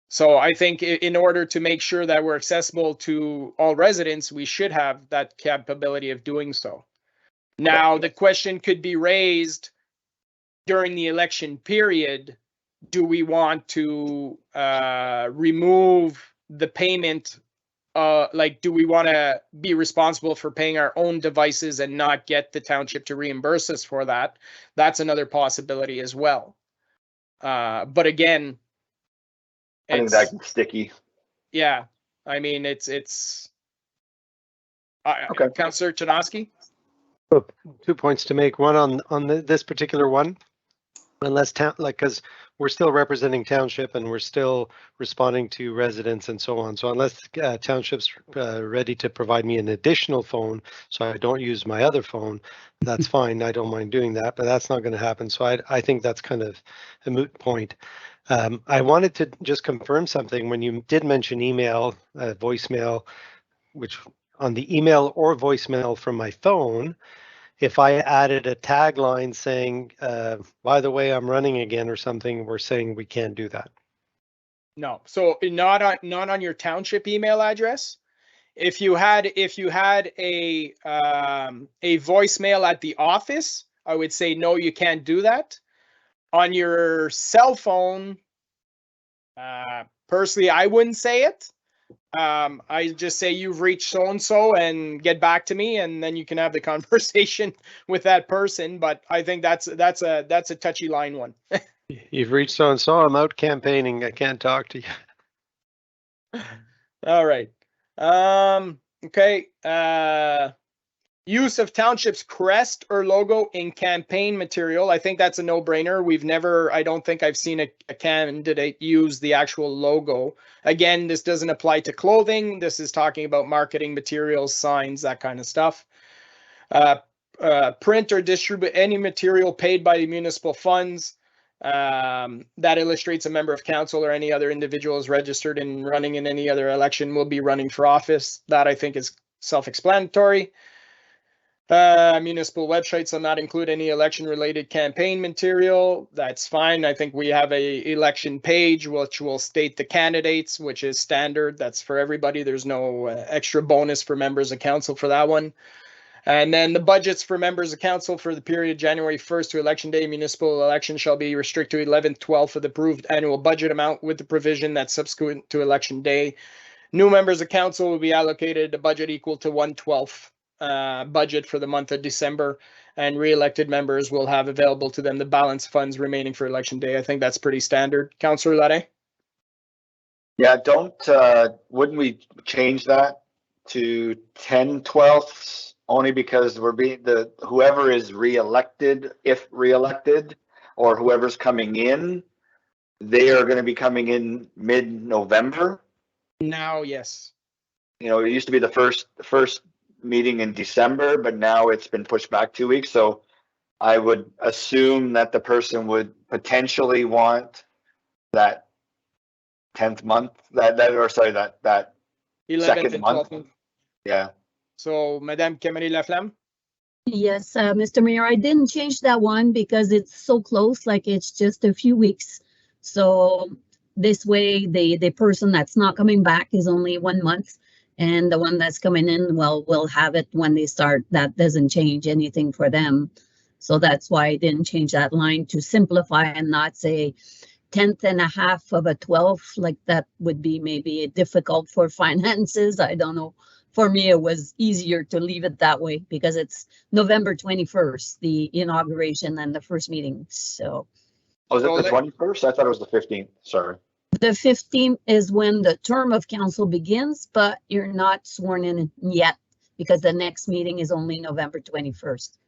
So I think in order to make sure that we're accessible to all residents, we should have that capability of doing so. Now, the question could be raised during the election period. Do we want to remove the payment? Like, do we want to be responsible for paying our own devices and not get the township to reimburse us for that? That's another possibility as well. But again, I think that's sticky. Yeah, I mean, it's okay. Councillor Tarnowski? 2 points to make. One on this particular one, unless because we're still representing township and we're still responding to residents and so on. So unless township's ready to provide me an additional phone, so I don't use my other phone, that's fine. I don't mind doing that, but that's not going to happen. So I think that's kind of a moot point. I wanted to just confirm something when you did mention email, voicemail, which on the email or voicemail from my phone, if I added a tagline saying, by the way, I'm running again or something, we're saying we can't do that. No, so not on your township email address. If you had a voicemail at the office, I would say no, you can't do that. On your cell phone, personally, I wouldn't say it, I just say you've reached so-and-so and get back to me, and then you can have the conversation with that person. But I think that's a touchy line one. You've reached so and so. I'm out campaigning. I can't talk to you. All right. Okay. Use of township's crest or logo in campaign material. I think that's a no-brainer. I don't think I've seen a candidate use the actual logo. Again, this doesn't apply to clothing. This is talking about marketing materials, signs, that kind of stuff. Print or distribute any material paid by the municipal funds that illustrates a member of council or any other individuals registered and running in any other election will be running for office. That I think is self-explanatory. Municipal websites will not include any election-related campaign material. That's fine. I think we have a election page which will state the candidates, which is standard. That's for everybody. There's no extra bonus for members of council for that one. And then the budgets for members of council for the period January 1st to election day, municipal election shall be restricted to 11th, 12th of the approved annual budget amount with the provision that subsequent to election day, new members of council will be allocated a budget equal to 1/12 budget for the month of December, and re-elected members will have available to them the balance funds remaining for election day. I think that's pretty standard. Councillor Larrey? Yeah, wouldn't we change that to 10/12 only because whoever is re-elected, if re-elected, or whoever's coming in, they are going to be coming in mid-November? Now, yes. You know, it used to be the first meeting in December, but now it's been pushed back 2 weeks. So I would assume that the person would potentially want that 10th month, that 11th second and month. 12th. Yeah. So, Madame Camille Laflamme? Yes, Mr. Mayor, I didn't change that one because it's so close, like it's just a few weeks. So this way, the person that's not coming back is only 1 month, and the one that's coming in, well, will have it when they start. That doesn't change anything for them. So that's why I didn't change that line to simplify and not say 10th and a half of a 12th, like that would be maybe difficult for finances. I don't know. For me, it was easier to leave it that way because it's November 21st, the inauguration and the first meeting. So. Oh, is it the 21st? I thought it was the 15th. Sorry. The 15th is when the term of council begins, but you're not sworn in yet because the next meeting is only November 21st.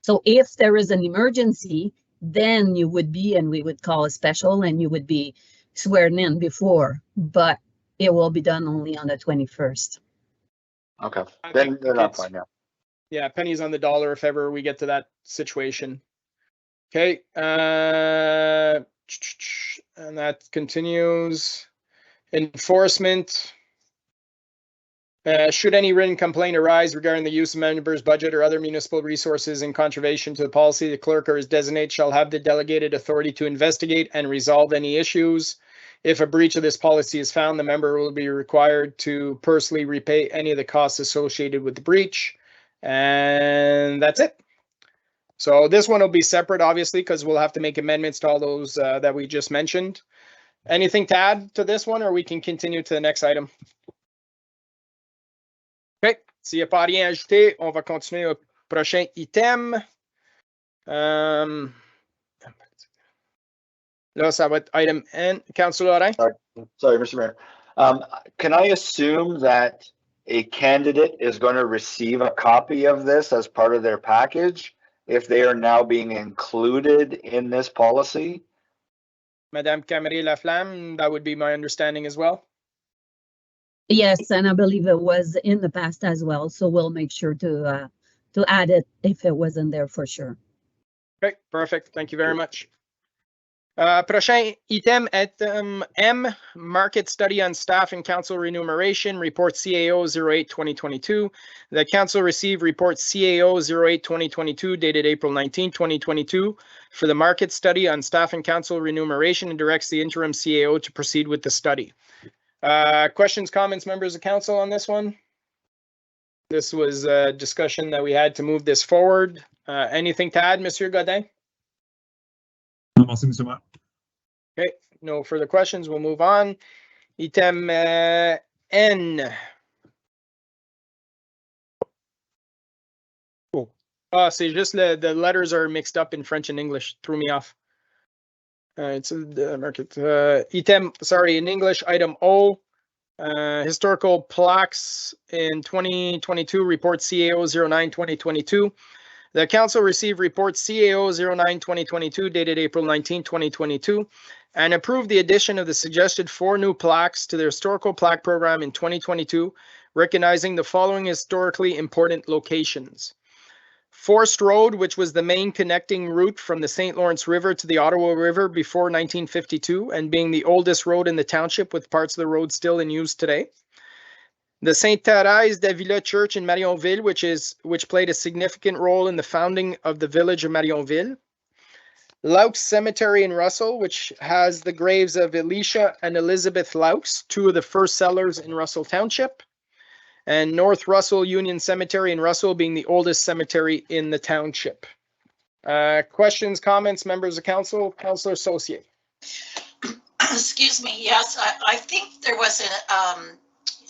So if there is an emergency, then you would be, and we would call a special, and you would be sworn in before, but it will be done only on the 21st. Okay, then they're not fine now. Yeah, pennies on the dollar if ever we get to that situation. Okay, and that continues. Enforcement. Should any written complaint arise regarding the use of members' budget or other municipal resources in contravention to the policy, the clerk or his designate shall have the delegated authority to investigate and resolve any issues. If a breach of this policy is found, the member will be required to personally repay any of the costs associated with the breach. And that's it. So this one will be separate, obviously, because we'll have to make amendments to all those that we just mentioned. Anything to add to this one, or we can continue to the next item? OK, s'il n'y a pas rien à ajouter, on va continuer au prochain item. Là, ça va être item N. Councillor Lorrain? Sorry, Mr. Mayor. Can I assume that a candidate is going to receive a copy of this as part of their package if they are now being included in this policy? Madame Camille Laflamme, that would be my understanding as well. Yes, and I believe it was in the past as well. So we'll make sure to add it if it wasn't there for sure. Okay, perfect. Thank you very much. Prochain item item M, Market Study on Staff and Council Remuneration, Report CAO 08-2022. The Council received Report CAO 08-2022 dated April 19, 2022 for the Market Study on Staff and Council Remuneration and directs the interim CAO to proceed with the study. Questions, comments, members of council on this one? This was a discussion that we had to move this forward. Anything to add, Monsieur Godin? Merci, Monsieur Maire. Okay, no further questions. We'll move on. Item N. Oh. C'est juste the letters are mixed up in French and English. Threw me off. It's market. Item, sorry, in English, item O. Historical plaques in 2022, report CAO 09-2022. The council received report CAO 09-2022 dated April 19, 2022, and approved the addition of the suggested 4 new plaques to the historical plaque program in 2022, recognizing the following historically important locations. Forest Road, which was the main connecting route from the St. Lawrence River to the Ottawa River before 1952, and being the oldest road in the township with parts of the road still in use today. The St. Thérèse d'Avila Church in Marionville, which played a significant role in the founding of the village of Marionville. Laux Cemetery in Russell, which has the graves of Elisha and Elizabeth Laux, 2 of the first settlers in Russell Township. And North Russell Union Cemetery in Russell being the oldest cemetery in the township. Questions, comments, members of council, Councillor Associate. Excuse me, yes, I think there was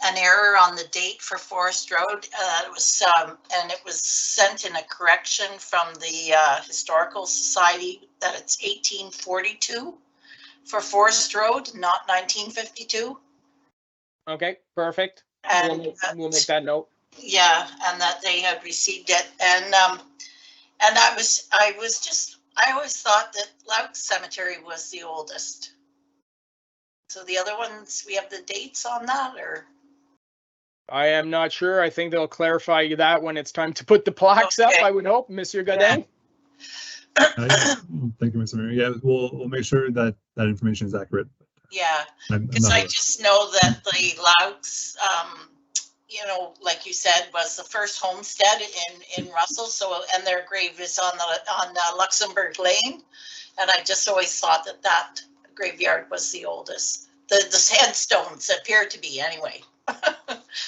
an error on the date for Forest Road. It was and it was sent in a correction from the Historical Society that it's 1842 for Forest Road, not 1952. Okay, perfect. And we'll make that note. Yeah, and that they had received it, and I always thought that Laux Cemetery was the oldest. So the other ones, we have the dates on that, or? I am not sure. I think they'll clarify that when it's time to put the plaques up, I would hope, Monsieur Godin. Thank you, Mr. Mayor. Yeah, we'll make sure that that information is accurate. Yeah, because I just know that the Laux, you know, like you said, was the first homestead in Russell. So, and their grave is on Luxembourg Lane, and I just always thought that graveyard was the oldest. The headstones appear to be anyway.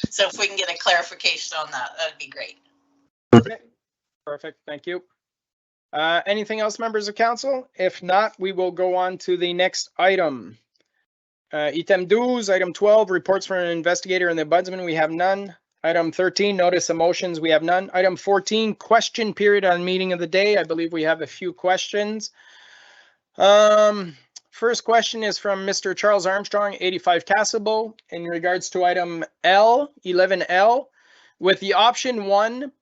So if we can get a clarification on that, that'd be great. Perfect. Thank you. Anything else, members of council? If not, we will go on to the next item. Item 12, item 12, reports from an investigator and the ombudsman, we have none. Item 13, notice of motions, we have none. Item 14, question period on meeting of the day. I believe we have a few questions. First question is from Mr. Charles Armstrong, 85 Castlebeau, in regards to item L, 11L. With the option 1,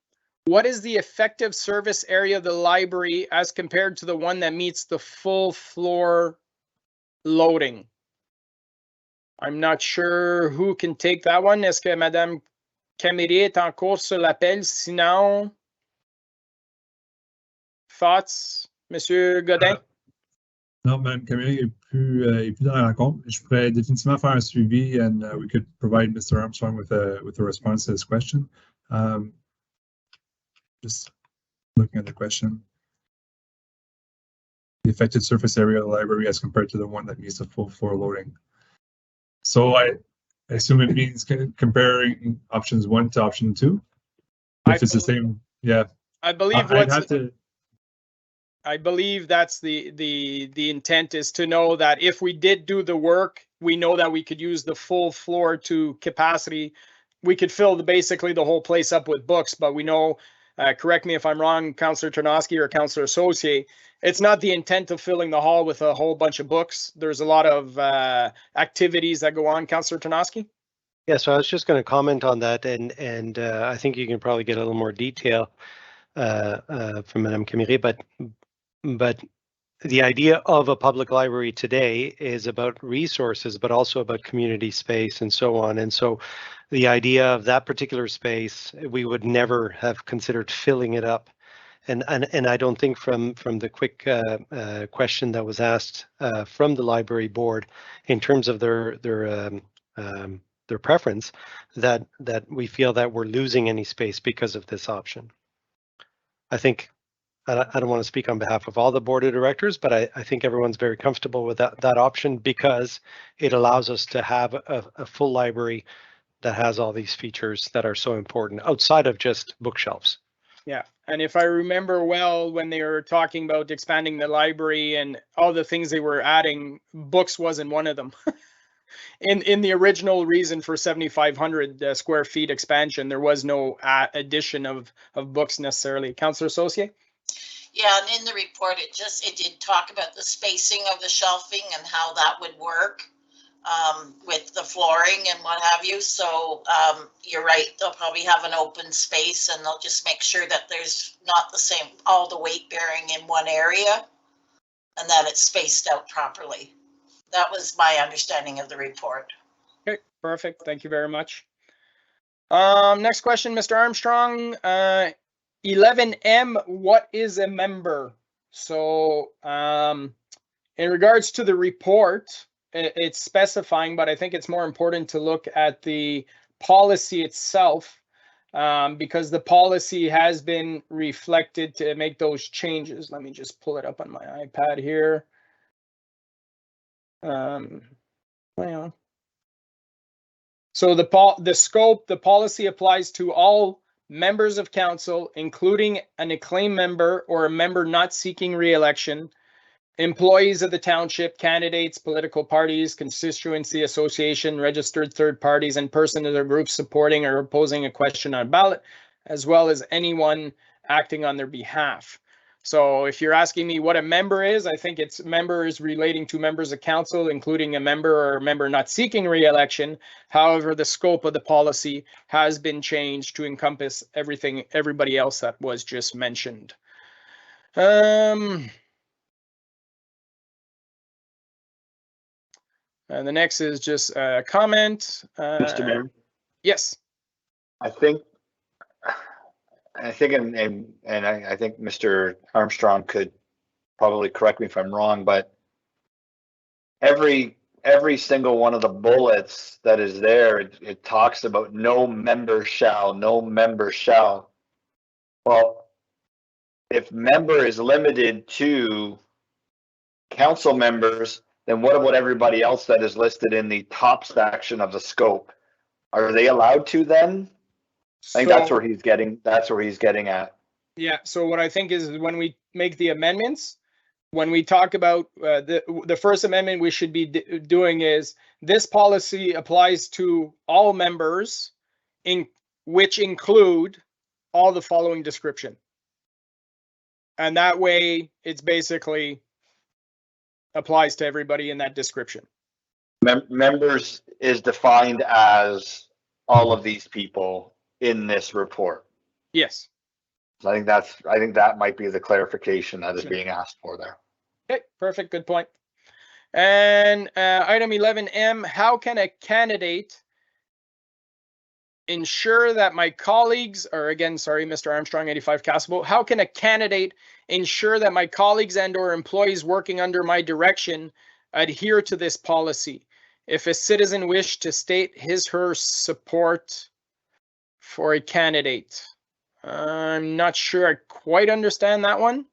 what is the effective service area of the library as compared to the one that meets the full floor loading? I'm not sure who can take that one. Est-ce que Madame Camérier est en cours sur l'appel? Sinon, thoughts, Monsieur Godin? Non, Mme Camérier est plus dans la rencontre. Je pourrais définitivement faire un suivi, and we could provide Mr. Armstrong with a response to this question. Just looking at the question. The affected surface area of the library as compared to the one that meets the full floor loading. So I assume it means comparing options 1 to option 2. If it's the same, yeah. I believe I believe that's the intent, is to know that if we did do the work, we know that we could use the full floor to capacity. We could fill basically the whole place up with books, but we know, correct me if I'm wrong, Councillor Tarnowski or Councillor Associate, it's not the intent of filling the hall with a whole bunch of books. There's a lot of activities that go on. Councillor Tarnowski? Yeah, so I was just going to comment on that, and I think you can probably get a little more detail from Madame Camérier, but the idea of a public library today is about resources, but also about community space and so on. And so the idea of that particular space, we would never have considered filling it up. And I don't think from the quick question that was asked from the library board in terms of their preference, that we feel that we're losing any space because of this option. I think I don't want to speak on behalf of all the board of directors, but I think everyone's very comfortable with that option because it allows us to have a full library that has all these features that are so important outside of just bookshelves. Yeah, and if I remember well, when they were talking about expanding the library and all the things they were adding, books wasn't one of them. in the original reason for 7,500 square feet expansion, there was no addition of books necessarily. Councillor Saucier? Yeah, and in the report, it did talk about the spacing of the shelving and how that would work with the flooring and what have you. So you're right, they'll probably have an open space and they'll just make sure that there's not the same, all the weight bearing in one area and that it's spaced out properly. That was my understanding of the report. Okay, perfect. Thank you very much. Next question, Mr. Armstrong. 11M, what is a member? So in regards to the report, it's specifying, but I think it's more important to look at the policy itself because the policy has been reflected to make those changes. Let me just pull it up on my iPad here. So the scope, the policy applies to all members of council, including an acclaimed member or a member not seeking re-election, employees of the township, candidates, political parties, constituency association, registered third parties, and persons or groups supporting or opposing a question on ballot, as well as anyone acting on their behalf. So if you're asking me what a member is, I think it's members relating to members of council, including a member or a member not seeking re-election. However, the scope of the policy has been changed to encompass everybody else that was just mentioned. And the next is just a comment. Mr. Mayor? Yes. I think Mr. Armstrong could probably correct me if I'm wrong, but every single one of the bullets that is there, it talks about no member shall, no member shall. Well, if member is limited to council members, then what about everybody else that is listed in the top section of the scope? Are they allowed to then? I think that's where he's getting. That's where he's getting at. Yeah. So what I think is when we make the amendments, when we talk about the first amendment we should be doing is this policy applies to all members, which include all the following description. And that way, it's basically applies to everybody in that description. Members is defined as all of these people in this report. Yes. So I think that might be the clarification that is being asked for there. Okay, perfect, good point. And item 11M, how can a candidate ensure that my colleagues, or again, sorry, Mr. Armstrong, 85 Castleboat, how can a candidate ensure that my colleagues and or employees working under my direction adhere to this policy? If a citizen wished to state his or her support for a candidate. I'm not sure I quite understand that one.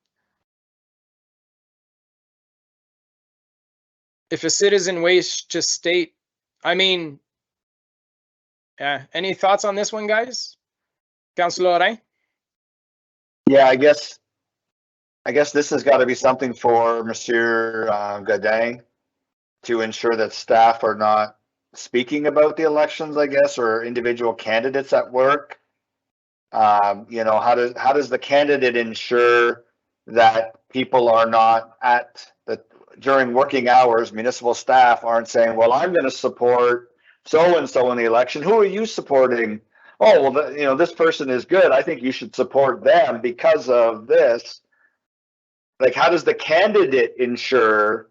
If a citizen wishes to state, I mean, any thoughts on this one, guys? Councillor Lorrain? Yeah, I guess this has got to be something for Monsieur Godin to ensure that staff are not speaking about the elections, I guess, or individual candidates at work. You know, how does the candidate ensure that people are not during working hours, municipal staff aren't saying, well, I'm going to support so-and-so in the election. Who are you supporting? Oh, well, you know, this person is good. I think you should support them because of this. Like, how does the candidate ensure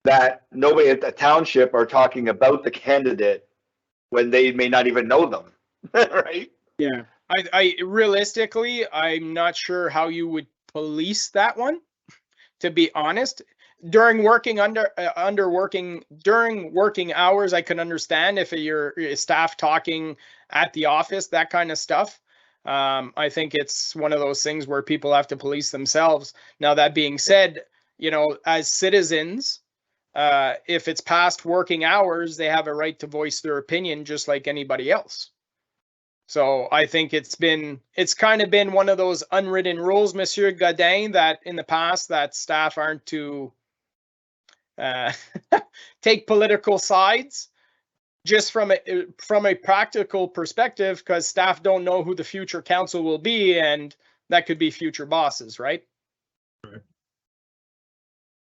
that nobody at the township are talking about the candidate when they may not even know them, right? Yeah, I realistically, I'm not sure how you would police that one, to be honest. During working during working hours, I can understand if your staff talking at the office, that kind of stuff. I think it's one of those things where people have to police themselves. Now, that being said, you know, as citizens, if it's past working hours, they have a right to voice their opinion just like anybody else. So I think it's kind of been one of those unwritten rules, Monsieur Godin, that in the past that staff aren't to take political sides just from a practical perspective, because staff don't know who the future council will be, and that could be future bosses, right? Right.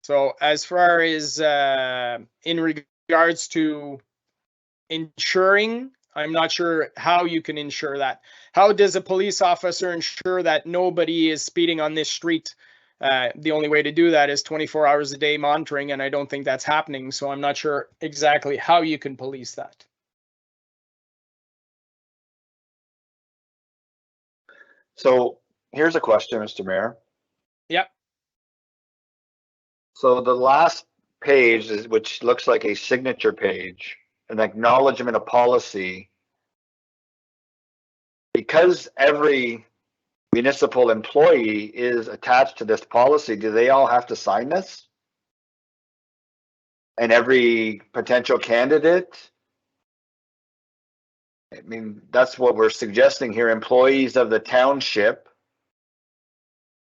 So as far as in regards to ensuring, I'm not sure how you can ensure that. How does a police officer ensure that nobody is speeding on this street? The only way to do that is 24 hours a day monitoring, and I don't think that's happening. So I'm not sure exactly how you can police that. So here's a question, Mr. Mayor. Yep. So the last page, which looks like a signature page, an acknowledgement of policy, because every municipal employee is attached to this policy, do they all have to sign this? And every potential candidate? I mean, that's what we're suggesting here, employees of the township.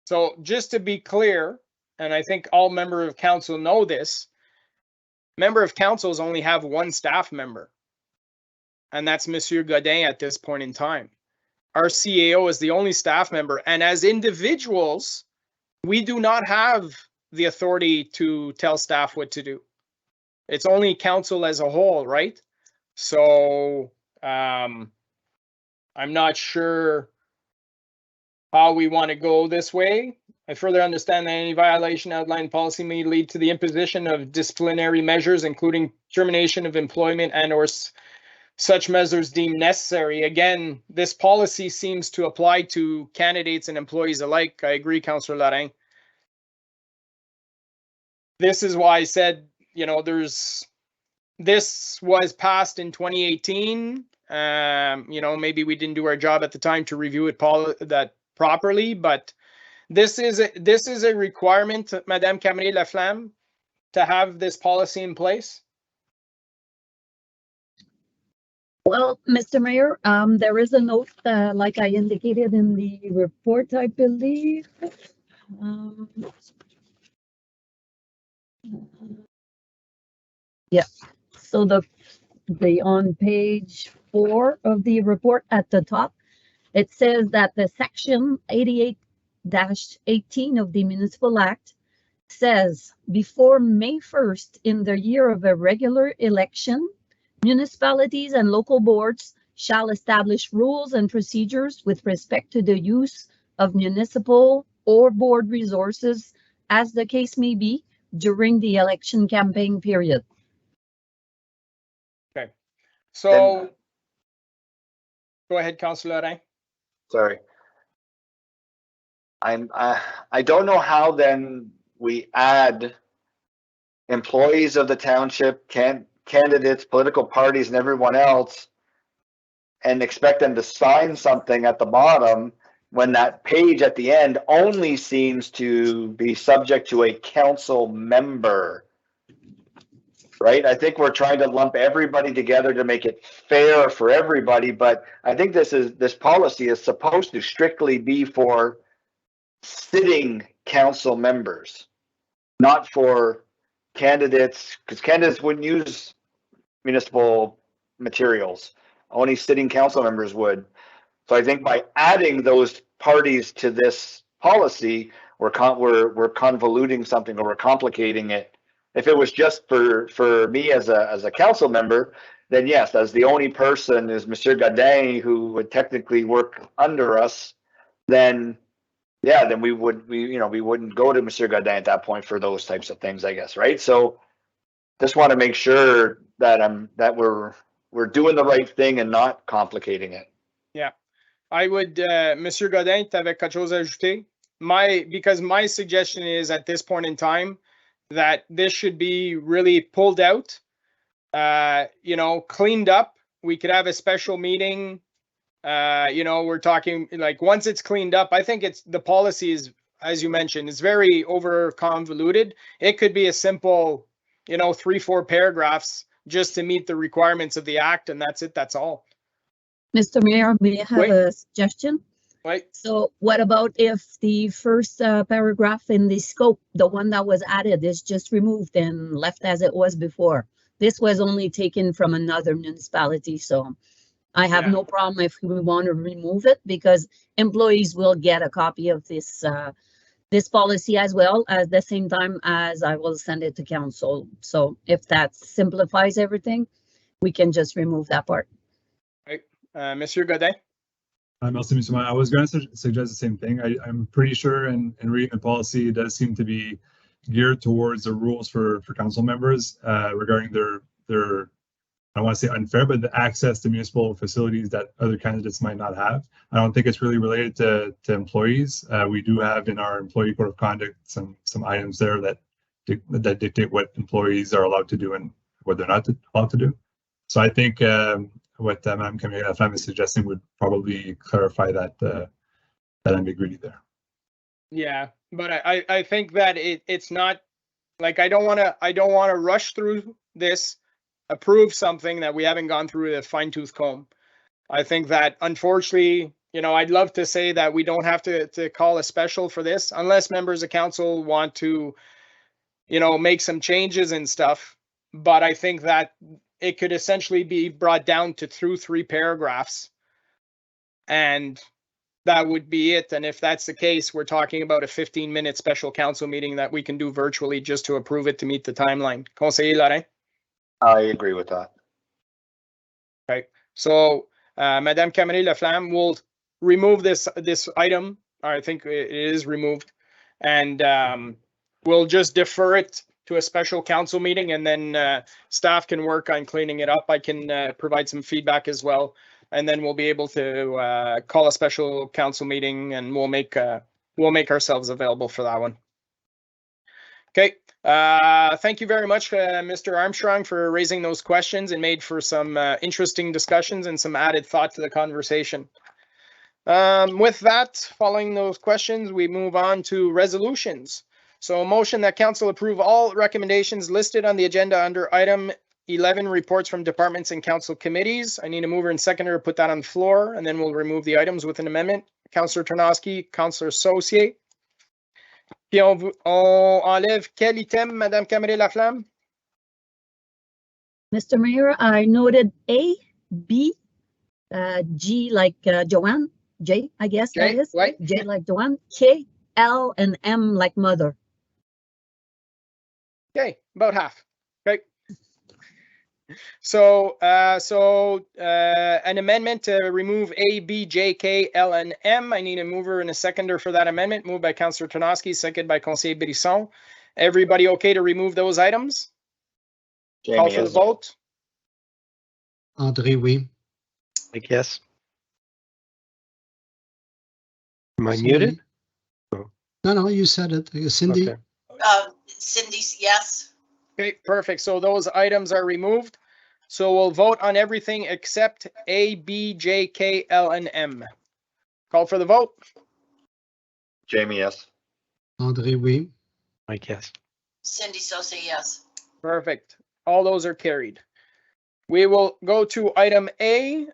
So just to be clear, and I think all members of council know this, member of councils only have one staff member, and that's Monsieur Godin at this point in time. Our CAO is the only staff member, and as individuals, we do not have the authority to tell staff what to do. It's only council as a whole, right? So I'm not sure how we want to go this way. I further understand that any violation outlined policy may lead to the imposition of disciplinary measures, including termination of employment and or such measures deemed necessary. Again, this policy seems to apply to candidates and employees alike. I agree, Councillor Lorrain. This is why I said, you know, this was passed in 2018. You know, maybe we didn't do our job at the time to review it properly, but this is a requirement, Madame Camré-Laflamme, to have this policy in place. Well, Mr. Mayor, there is a note, like I indicated in the report, I believe. Yeah, so the on page 4 of the report at the top, it says that the section 88-18 of the Municipal Act says before May 1st in the year of a regular election, municipalities and local boards shall establish rules and procedures with respect to the use of municipal or board resources, as the case may be, during the election campaign period. Okay, so go ahead, Councillor Lorrain. Sorry. I don't know how then we add employees of the township, candidates, political parties, and everyone else, and expect them to sign something at the bottom when that page at the end only seems to be subject to a council member. Right? I think we're trying to lump everybody together to make it fair for everybody, but I think this policy is supposed to strictly be for sitting council members, not for candidates, because candidates wouldn't use municipal materials. Only sitting council members would. So I think by adding those parties to this policy, we're convoluting something, or we're complicating it. If it was just for me as a council member, then yes, as the only person is Monsieur Godin, who would technically work under us, then yeah, then we wouldn't go to Monsieur Godin at that point for those types of things, I guess, right? So just want to make sure that we're doing the right thing and not complicating it. Yeah, I would, Monsieur Godin, tu avais quelque chose à ajouter? Because my suggestion is at this point in time that this should be really pulled out, you know, cleaned up. We could have a special meeting. You know, we're talking like once it's cleaned up, I think the policy is, as you mentioned, it's very over convoluted. It could be a simple, you know, 3-4 paragraphs just to meet the requirements of the act, and that's it. That's all. Mr. Mayor, may I have a suggestion? Right. So what about if the first paragraph in the scope, the one that was added, is just removed and left as it was before? This was only taken from another municipality, so I have no problem if we want to remove it, because employees will get a copy of this this policy as well at the same time as I will send it to council. So if that simplifies everything, we can just remove that part. Right. Monsieur Godin. Merci, Mr. Mayor. I was going to suggest the same thing. I'm pretty sure in reading the policy, it does seem to be geared towards the rules for council members regarding their I don't want to say unfair, but the access to municipal facilities that other candidates might not have. I don't think it's really related to employees. We do have in our employee code of conduct some items there that dictate what employees are allowed to do and what they're not allowed to do. So I think what Mme. Camille Laflamme is suggesting would probably clarify that ambiguity there. Yeah, but I think that it's not like I don't want to rush through this, approve something that we haven't gone through a fine-tooth comb. I think that unfortunately, you know, I'd love to say that we don't have to call a special for this unless members of council want to, you know, make some changes and stuff. But I think that it could essentially be brought down to through 3 paragraphs, and that would be it. And if that's the case, we're talking about a 15-minute special council meeting that we can do virtually just to approve it to meet the timeline. Conseiller Lorrain? I agree with that. Okay, so Madame Camille Laflamme will remove this item. I think it is removed, and we'll just defer it to a special council meeting, and then staff can work on cleaning it up. I can provide some feedback as well, and then we'll be able to call a special council meeting, and we'll make ourselves available for that one. Okay, thank you very much, Mr. Armstrong, for raising those questions and made for some interesting discussions and some added thought to the conversation. With that, following those questions, we move on to resolutions. So a motion that council approve all recommendations listed on the agenda under item 11, reports from departments and council committees. I need a mover and seconder to put that on the floor, and then we'll remove the items with an amendment. Councillor Tarnowski, Councillor Saucier. Puis on enlève quel item, Madame Camille Laflamme? Mr. Mayor, I noted A, B, G like Joanne, J, I guess J, that is. right. J like Joanne, K, L, and M like mother. Okay, about half. Okay. So, an amendment to remove A, B, J, K, L, and M. I need a mover and a seconder for that amendment. Moved by Councillor Tarnowski, seconded by Conseiller Brisson. Everybody okay to remove those items? Jamie, Call for the vote. André, oui. I guess. Am I Cindy? muted? No, you said it. Cindy? Okay. Cindy's yes. Okay, perfect. So those items are removed. So we'll vote on everything except A, B, J, K, L, and M. Call for the vote. Jamie, yes. André, oui. I guess. Cindy Saucier, yes. Perfect. All those are carried. We will go to item A,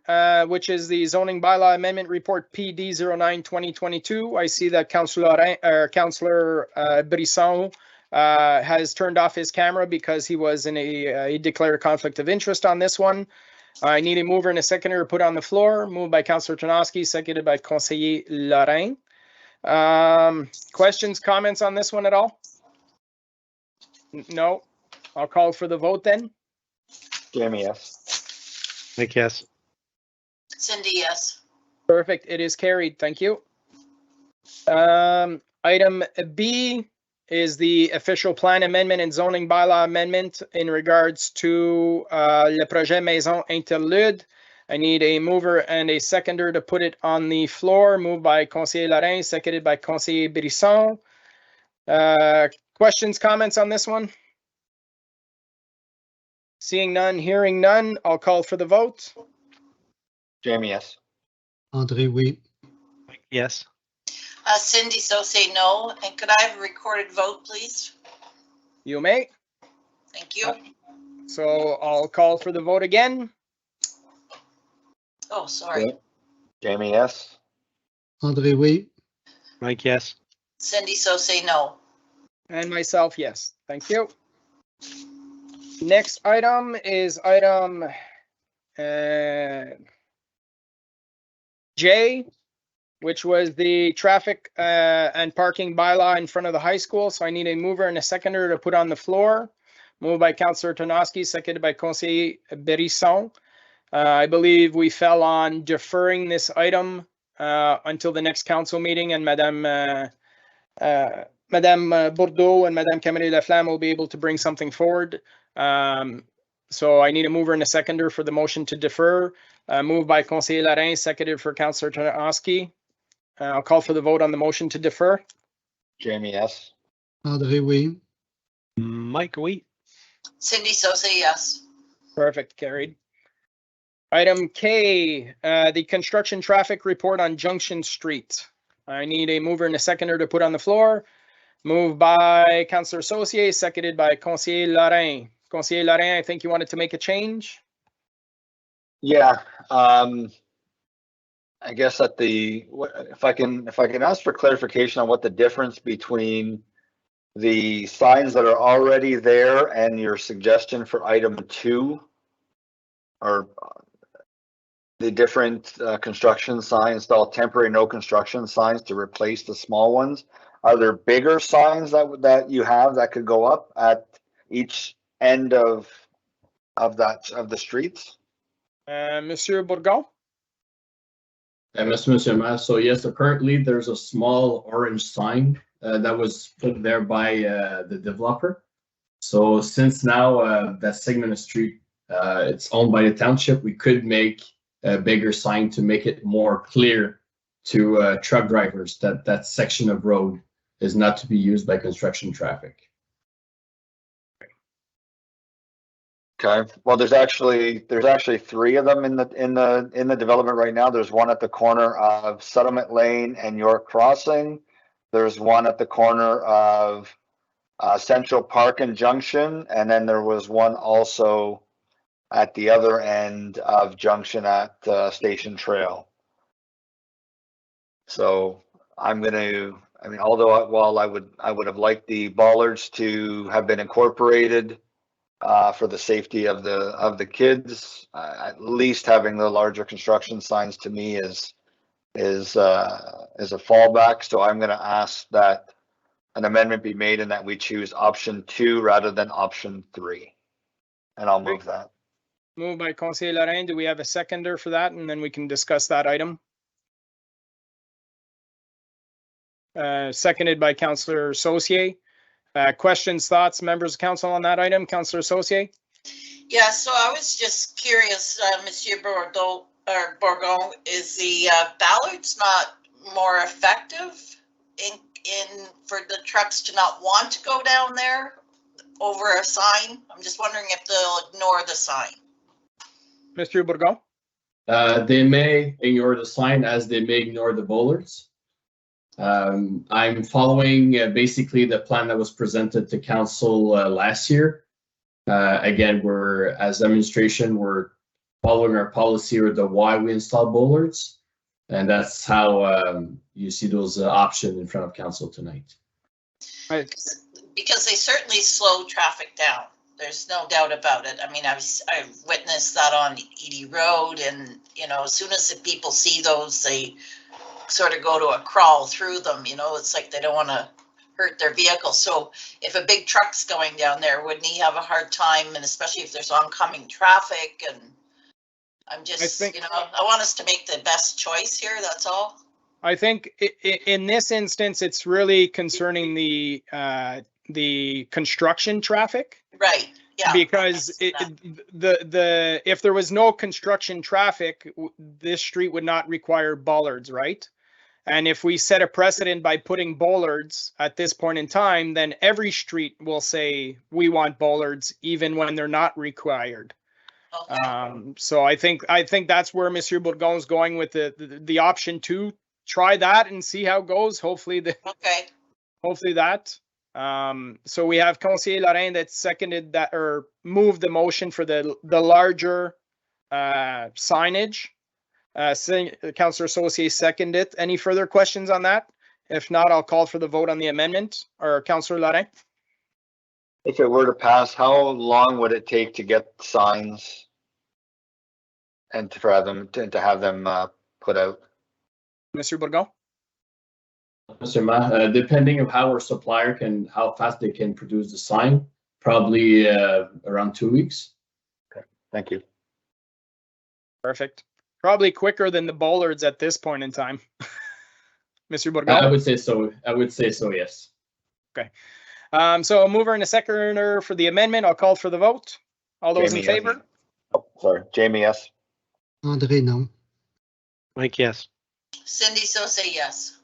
which is the zoning bylaw amendment report PD09-2022. I see that Councillor Brisson has turned off his camera because he was in he declared a conflict of interest on this one. I need a mover and a seconder to put on the floor. Moved by Councillor Tarnowski, seconded by Conseiller Lorrain. Questions, comments on this one at all? No. I'll call for the vote then. Jamie, yes. I guess. Cindy, yes. Perfect. It is carried. Thank you. Item B is the official plan amendment and zoning bylaw amendment in regards to Le Projet Maison Interlude. I need a mover and a seconder to put it on the floor. Moved by Conseiller Lorrain, seconded by Conseiller Brisson. Questions, comments on this one? Seeing none, hearing none, I'll call for the vote. Jamie, yes. André, oui. Yes. Cindy Saucier, no. And could I have a recorded vote, please? You may. Thank you. So I'll call for the vote again. Oh, sorry. Jamie, yes. André, oui. Mike, yes. Cindy, so say no. And myself, yes. Thank you. Next item is item J, which was the traffic and parking bylaw in front of the high school. So I need a mover and a seconder to put on the floor. Moved by Councillor Tarnowski, seconded by Conseiller Brisson. I believe we fell on deferring this item until the next council meeting, and Madame Bourdeau and Madame Camille-Laflamme will be able to bring something forward. So I need a mover and a seconder for the motion to defer. Moved by Conseiller Larin, seconded for Councillor Tarnowski. I'll call for the vote on the motion to defer. Jamie, yes. André, oui. Mike, oui. Cindy, so say yes. Perfect, carried. Item K, the construction traffic report on Junction Street. I need a mover and a seconder to put on the floor. Moved by Councillor Saucier, seconded by Conseiller Larin. Conseiller Larin, I think you wanted to make a change. Yeah, I guess at the, if I can ask for clarification on what the difference between the signs that are already there and your suggestion for item 2 are the different construction signs, install temporary no construction signs to replace the small ones. Are there bigger signs that you have that could go up at each end of the streets? Monsieur Bourgon? Monsieur Mayor, so yes, so currently there's a small orange sign that was put there by the developer. So since now that segment of street, it's owned by the township, we could make a bigger sign to make it more clear to truck drivers that that section of road is not to be used by construction traffic. Okay. Well, there's actually 3 of them in the development right now. There's one at the corner of Settlement Lane and York Crossing. There's one at the corner of Central Park and Junction, and then there was one also at the other end of Junction at Station Trail. So although while I would have liked the bollards to have been incorporated for the safety of the kids, at least having the larger construction signs to me is a fallback. So I'm going to ask that an amendment be made and that we choose option 2 rather than option 3, and I'll move that. Moved by Conseiller Larin. Do we have a seconder for that? And then we can discuss that item. Seconded by Councillor Saucier. Questions, thoughts, members of council on that item? Councillor Saucier? Yeah, so I was just curious, Monsieur Bourdeau, or Bourgon, is the ballards not more effective in for the trucks to not want to go down there over a sign? I'm just wondering if they'll ignore the sign. Mr. Bourgon? They may ignore the sign as they may ignore the bollards. I'm following basically the plan that was presented to council last year. Again, as administration, we're following our policy or the why we install bollards, and that's how you see those options in front of council tonight. Right. Because they certainly slow traffic down. There's no doubt about it. I mean, I've witnessed that on Edie Road, and as soon as the people see those, they sort of go to a crawl through them. It's like they don't want to hurt their vehicle. So if a big truck's going down there, wouldn't he have a hard time? And especially if there's oncoming traffic. And I'm just, I want us to make the best choice here. That's all. I think in this instance, it's really concerning the construction traffic. Right. Yeah. Because if there was no construction traffic, this street would not require bollards, right? And if we set a precedent by putting bollards at this point in time, then every street will say we want bollards even when they're not required. Okay. So I think that's where Monsieur Bourgon's going with the option 2. Try that and see how it goes. Hopefully that. So we have Conseiller Larin that seconded that or moved the motion for the larger signage. Councillor Saucier seconded it. Any further questions on that? If not, I'll call for the vote on the amendment. Or Councillor Lorrain? If it were to pass, how long would it take to get signs and to have them put out? Mr. Bourgon? Mr. Ma, depending on how our supplier how fast they can produce the sign, probably around 2 weeks. Okay, thank you. Perfect. Probably quicker than the bollards at this point in time. Mr. Bourgon? I would say so. I would say so, yes. Okay. So a mover and a seconder for the amendment. I'll call for the vote. All those in favor? Yes. Oh, sorry. Jamie, yes. André, non. Mike, yes. Cindy Saucier, yes.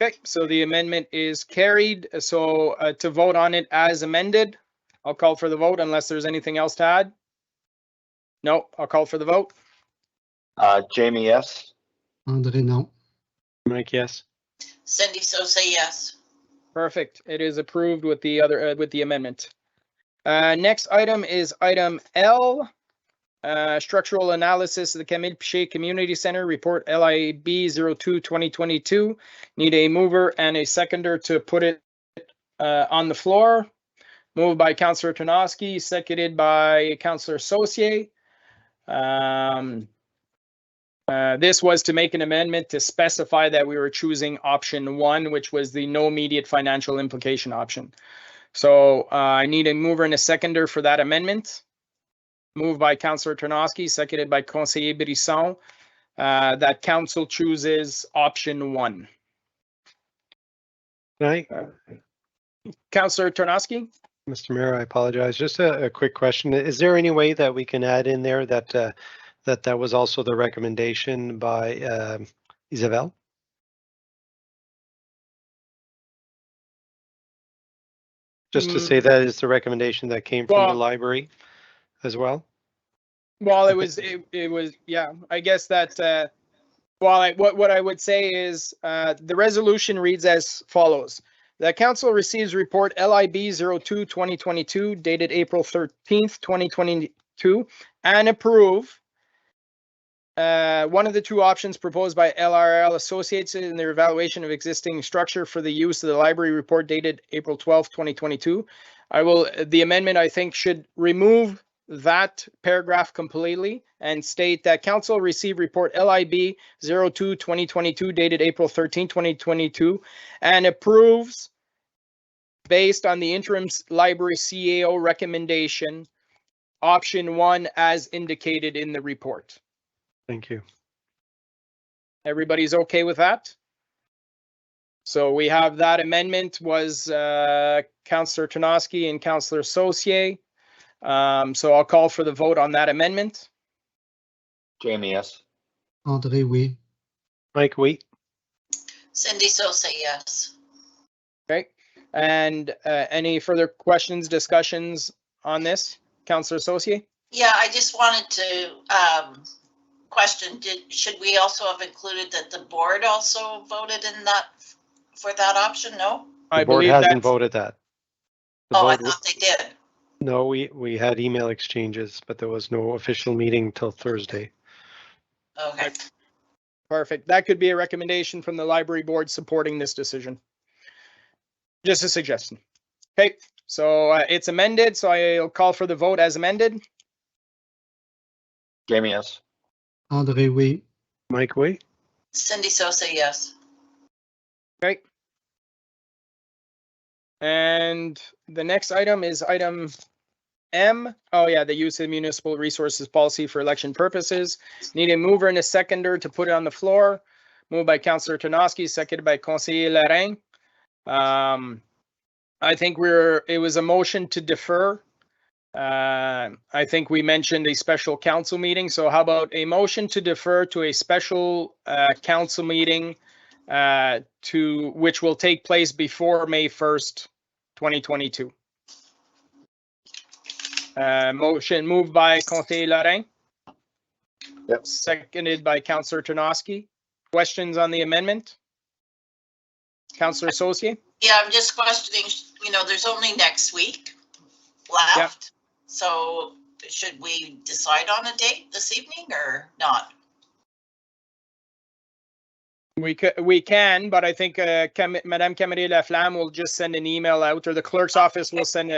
Okay, so the amendment is carried. So to vote on it as amended, I'll call for the vote unless there's anything else to add. No, I'll call for the vote. Jamie, yes. André, non. Mike, yes. Cindy Saucier, yes. Perfect. It is approved with the other with the amendment. Next item is item L. Structural analysis of the Camille Piché Community Center report LIB 02-2022. Need a mover and a seconder to put it on the floor. Moved by Councillor Tarnowski, seconded by Councillor Saucier. This was to make an amendment to specify that we were choosing option 1, which was the no immediate financial implication option. So I need a mover and a seconder for that amendment. Moved by Councillor Tarnowski, seconded by Conseiller Brisson, that council chooses option 1. Right. Councillor Tarnowski? Mr. Mayor, I apologize. Just a quick question. Is there any way that we can add in there that that was also the recommendation by Isabelle? Just to say that is the recommendation that came from the library as well? Well, it was, yeah, I guess that, what I would say is the resolution reads as follows. The council receives report LIB 02-2022 dated April 13th, 2022 and approve one of the 2 options proposed by LRL Associates in their evaluation of existing structure for the use of the library report dated April 12th, 2022. The amendment, I think, should remove that paragraph completely and state that council received report LIB 02-2022 dated April 13, 2022 and approves based on the interim library CAO recommendation option 1 as indicated in the report. Thank you. Everybody's okay with that? So we have that amendment was Councillor Tarnowski and Councillor Saucier. So I'll call for the vote on that amendment. Jamie, yes. André, oui. Mike, oui. Cindy Saucier, yes. Okay. And any further questions, discussions on this? Councillor Saucier? Yeah, I just wanted to question, should we also have included that the board also voted in that for that option? No? The board hasn't voted that. I thought they did. No, we had email exchanges, but there was no official meeting till Thursday. Okay. Perfect. That could be a recommendation from the library board supporting this decision. Just a suggestion. Okay, so it's amended, so I'll call for the vote as amended. Jamie, yes. André, oui. Mike, oui. Cindy Saucier, yes. Okay. And the next item is item M. Oh yeah, the use of municipal resources policy for election purposes. Need a mover and a seconder to put it on the floor. Moved by Councillor Tarnowski, seconded by Conseiller Lorrain. I think it was a motion to defer. I think we mentioned a special council meeting. So how about a motion to defer to a special council meeting which will take place before May 1st, 2022. Motion moved by Conseiller Lorrain. Yep. Seconded by Councillor Tarnowski. Questions on the amendment? Councillor Saucier? Yeah, I'm just questioning, there's only next week left. Yep. So should we decide on a date this evening or not? We can, but I think Madame Camille Laflamme will just send an email out, or the clerk's office will send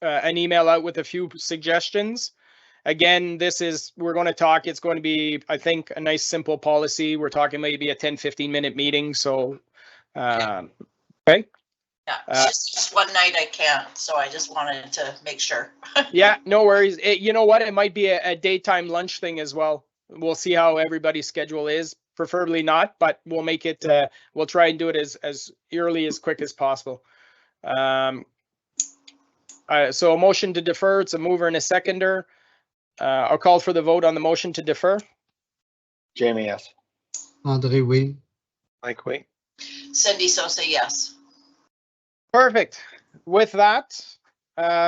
an email out with a few suggestions. Again, we're going to talk, it's going to be, I think, a nice simple policy. We're talking maybe a 10-15 minute meeting. So, okay. Yeah, it's just one night I can't, so I just wanted to make sure. Yeah, no worries. You know what? It might be a daytime lunch thing as well. We'll see how everybody's schedule is. Preferably not, but we'll make it. We'll try and do it as early, as quick as possible. So a motion to defer. It's a mover and a seconder. I'll call for the vote on the motion to defer. Jamie, yes. André, oui. Mike, wait. Cindy Sosa, yes. Perfect. With that,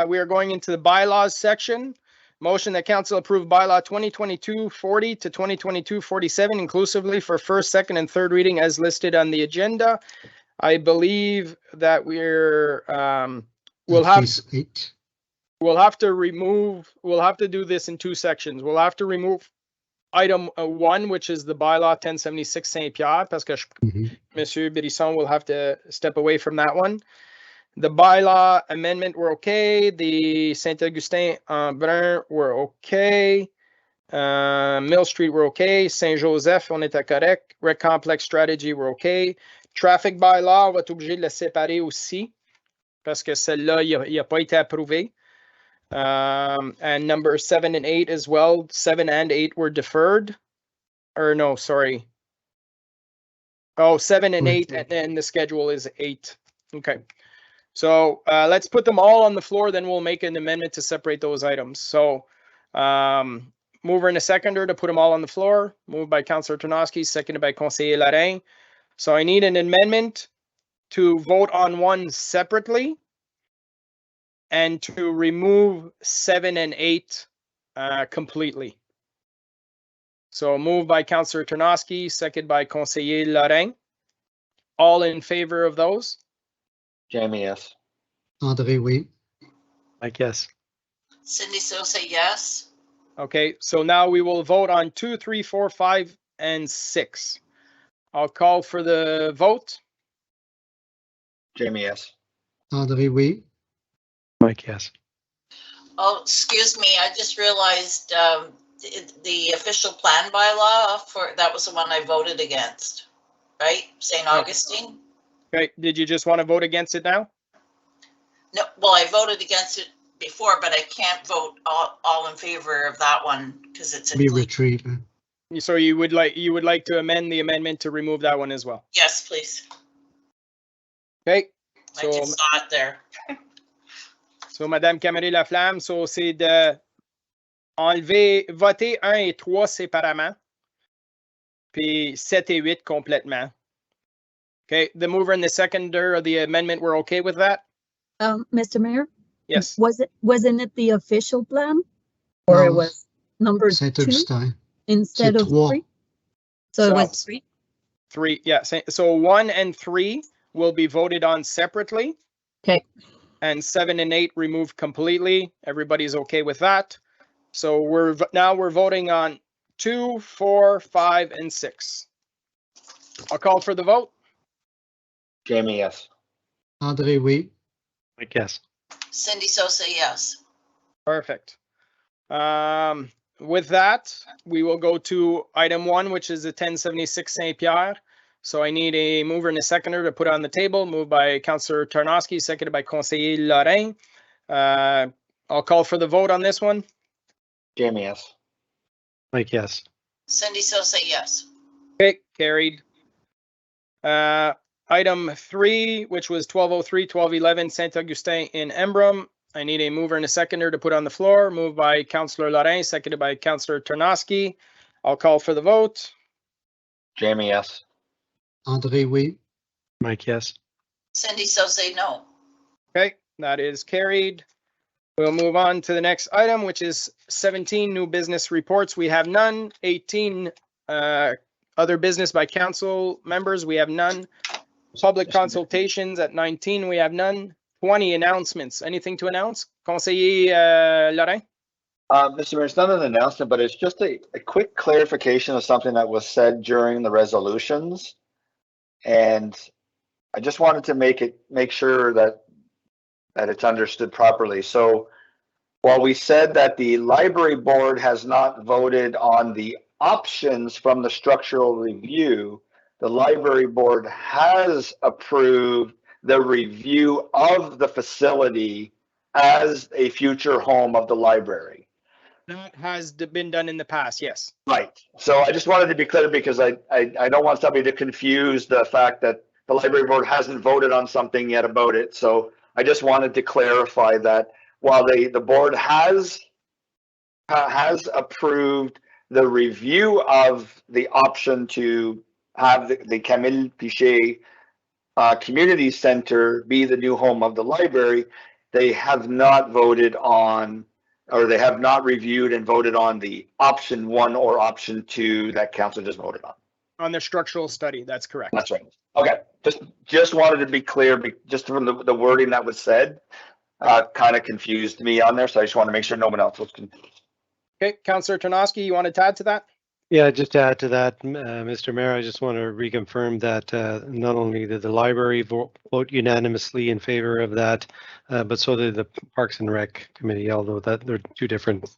we are going into the bylaws section. Motion that council approve bylaw 2022-40 to 2022-47 inclusively for first, second, and third reading as listed on the agenda. I believe that we'll have to do this in two sections. We'll have to remove item 1, which is the bylaw 1076 Saint-Pierre, parce que Monsieur Brisson will have to step away from that one. The bylaw amendment were okay. The Saint-Augustin en Brun were okay. Mill Street were okay. Saint-Joseph, on était correct. Rec Complex Strategy were okay. Traffic bylaw, on va être obligé de la séparer aussi parce que celle-là, il n'a pas été approuvé. And number 7 and 8 as well. 7 and 8 were deferred. Or no, sorry. Oh, 7 and 8, and then the schedule is 8. Okay. So let's put them all on the floor, then we'll make an amendment to separate those items. So mover and a seconder to put them all on the floor. Moved by Councillor Tarnowski, seconded by Conseiller Lorrain. So I need an amendment to vote on one separately and to remove 7 and 8 completely. So moved by Councillor Tarnowski, seconded by Conseiller Lorrain. All in favor of those? Jamie, yes. André, oui. Mike, yes. Cindy Sosa, yes. Okay, so now we will vote on 2, 3, 4, 5, and 6. I'll call for the vote. Jamie, yes. André, oui. Mike, yes. Oh, excuse me, I just realized the official plan bylaw that was the one I voted against, right? St. Augustine? Okay, did you just want to vote against it now? No, well, I voted against it before, but I can't vote all in favor of that one because it's Be retrieved. So you would like to amend the amendment to remove that one as well? Yes, please. Okay. I just saw it there. So Madame Camille Laflamme, so c'est de voter 1 et 3 séparément, puis 7 et 8 complètement. Okay, the mover and the seconder of the amendment were okay with that? Mr. Mayor? Yes. Wasn't it the official plan? Or No, it was number 2 Saint-Augustin. instead of 3? So it was 3? 3, yeah. So 1 and 3 will be voted on separately. Okay. And 7 and 8 removed completely. Everybody's okay with that. So we're voting on 2, 4, 5, and 6. I'll call for the vote. Jamie, yes. André, oui. Mike, yes. Cindy Sosa, yes. Perfect. With that, we will go to item 1, which is the 1076 Saint-Pierre. So I need a mover and a seconder to put on the table. Moved by Councillor Tarnowski, seconded by Conseiller Lorrain. I'll call for the vote on this one. Jamie, yes. Mike, yes. Cindy Sosa, yes. Okay, carried. Item 3, which was 1203, 1211 Saint-Augustin in Embrun. I need a mover and a seconder to put on the floor. Moved by Councillor Lorrain, seconded by Councillor Tarnowski. I'll call for the vote. Jamie, yes. André, oui. Mike, yes. Cindy Sosa, no. Okay, that is carried. We'll move on to the next item, which is 17 new business reports. We have none. 18 other business by council members. We have none. Public consultations at 19. We have none. 20 announcements. Anything to announce? Conseiller Lorrain? Mr. Mayor, it's not an announcement, but it's just a quick clarification of something that was said during the resolutions. And I just wanted to make sure that it's understood properly. So while we said that the library board has not voted on the options from the structural review, the library board has approved the review of the facility as a future home of the library. That has been done in the past, yes. Right. So I just wanted to be clear because I don't want somebody to confuse the fact that the library board hasn't voted on something yet about it. So I just wanted to clarify that while the board has approved the review of the option to have the Camille Pichet Community Center be the new home of the library, they have not voted on, or they have not reviewed and voted on the option 1 or option 2 that council just voted on. On the structural study, that's correct. That's right. Okay, just wanted to be clear, just from the wording that was said, kind of confused me on there, so I just want to make sure no one else was confused. Okay, Councillor Tarnowski, you wanted to add to that? Yeah, just to add to that, Mr. Mayor, I just want to reconfirm that not only did the library vote unanimously in favor of that, but so did the Parks and Rec Committee, although that they're two different,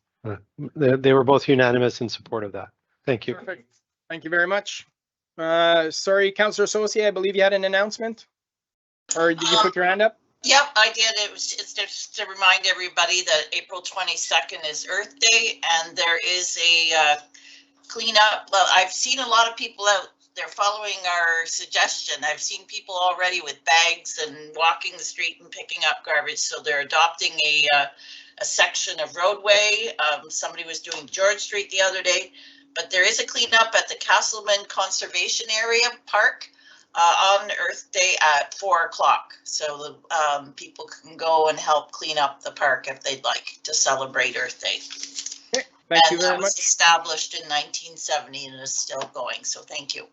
they were both unanimous in support of that. Thank you. Perfect. Thank you very much. Sorry, Councillor Associate, I believe you had an announcement? Or did you put your hand up? Yep, I did. It's just to remind everybody that April 22nd is Earth Day, and there is a cleanup. Well, I've seen a lot of people out there following our suggestion. I've seen people already with bags and walking the street and picking up garbage. So they're adopting a section of roadway. Somebody was doing George Street the other day, but there is a cleanup at the Castleman Conservation Area Park on Earth Day at 4 o'clock. So people can go and help clean up the park if they'd like to celebrate Earth Day. Thank you And very that was much. established in 1970 and is still going. So thank you.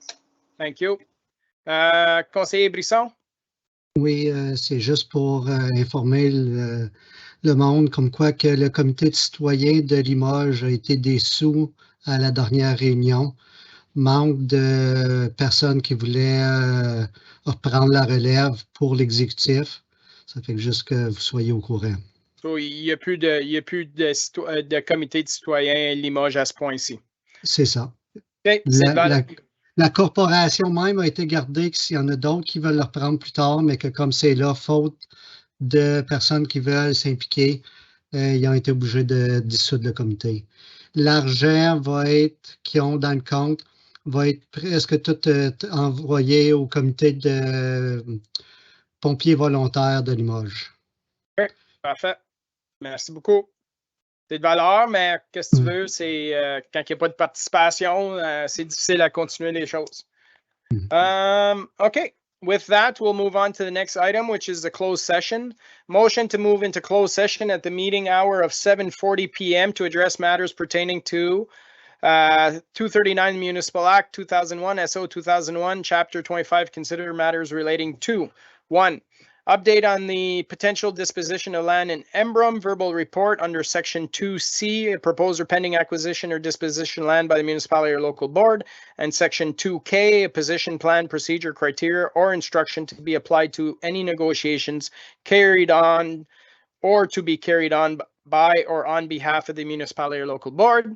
Thank you. Conseiller Brisson? Oui, c'est juste pour informer le monde comme quoi que le comité de citoyens de Limoges a été dissous à la dernière réunion. Manque de personnes qui voulaient reprendre la relève pour l'exécutif. Ça fait que juste que vous soyez au courant. So, il n'y a plus de comité de citoyens Limoges à ce point-ci. C'est ça. Okay, la corporation même a été gardée, s'il y en a d'autres qui veulent le reprendre plus tard, mais que comme c'est là, faute de personnes qui veulent s'impliquer, ils ont été obligés de dissoudre le comité. L'argent qu'ils ont dans le compte va être presque tout envoyé au comité de pompiers volontaires de Limoges. Okay, parfait. Merci beaucoup. C'est de valeur, mais qu'est-ce que tu veux, c'est quand il n'y a pas de participation, c'est difficile à continuer les choses. Okay, with that, we'll move on to the next item, which is the closed session. Motion to move into closed session at the meeting hour of 7:40 p.m. to address matters pertaining to 239 Municipal Act 2001, SO 2001, Chapter 25, consider matters relating to 1. Update on the potential disposition of land in Embrum, verbal report under Section 2C, a proposed or pending acquisition or disposition of land by the municipality or local board, and Section 2K, a position plan, procedure, criteria, or instruction to be applied to any negotiations carried on or to be carried on by or on behalf of the municipality or local board.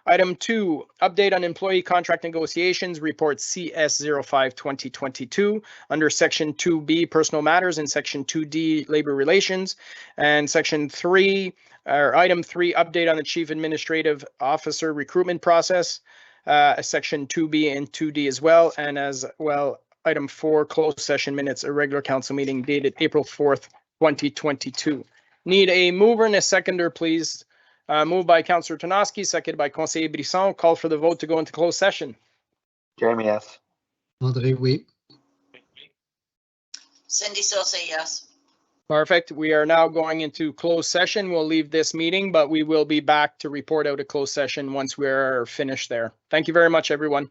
Item 2, update on employee contract negotiations, report CS05 2022 under Section 2B, personal matters, and Section 2D, labor relations, and Section 3, or Item 3, update on the chief administrative officer recruitment process, Section 2B and 2D as well, and as well, Item 4, closed session minutes, a regular council meeting dated April 4th, 2022. Need a mover and a seconder, please. Moved by Councillor Tarnowski, seconded by Conseiller Brisson. Call for the vote to go into closed session. Jeremy, yes. André, oui. Cindy Sosa, yes. Perfect. We are now going into closed session. We'll leave this meeting, but we will be back to report out a closed session once we're finished there. Thank you very much, everyone.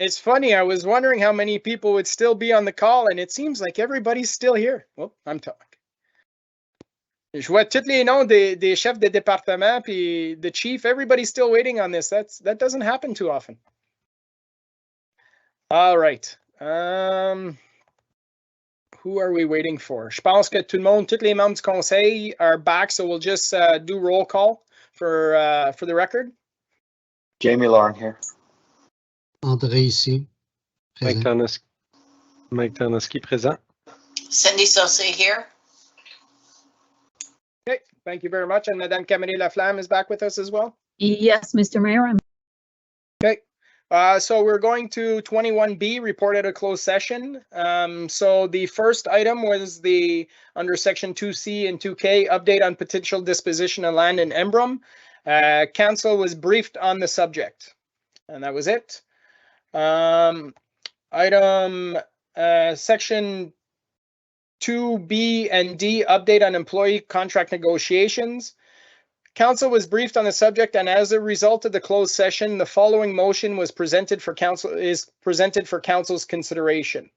It's funny, I was wondering how many people would still be on the call, and it seems like everybody's still here. Well, I'm talking. Je vois tous les noms des chefs de département, puis the chief, everybody's still waiting on this. That doesn't happen too often. All right. Who are we waiting for? Je pense que tout le monde, tous les membres du conseil are back, so we'll just do roll call for the record. Jamie Lauren here. André ici. Mike Présent. Tarnowski présent. Cindy Saucé here. Okay, thank you very much. And Madame Camille Laflamme is back with us as well. Yes, Mr. Mayor, I'm Okay, so we're going to 21B, report at a closed session. So the first item was the, under section 2C and 2K, update on potential disposition of land in Embrun. Council was briefed on the subject, and that was it. Item section 2B and D, update on employee contract negotiations. Council was briefed on the subject, and as a result of the closed session, the following motion was presented for council's consideration.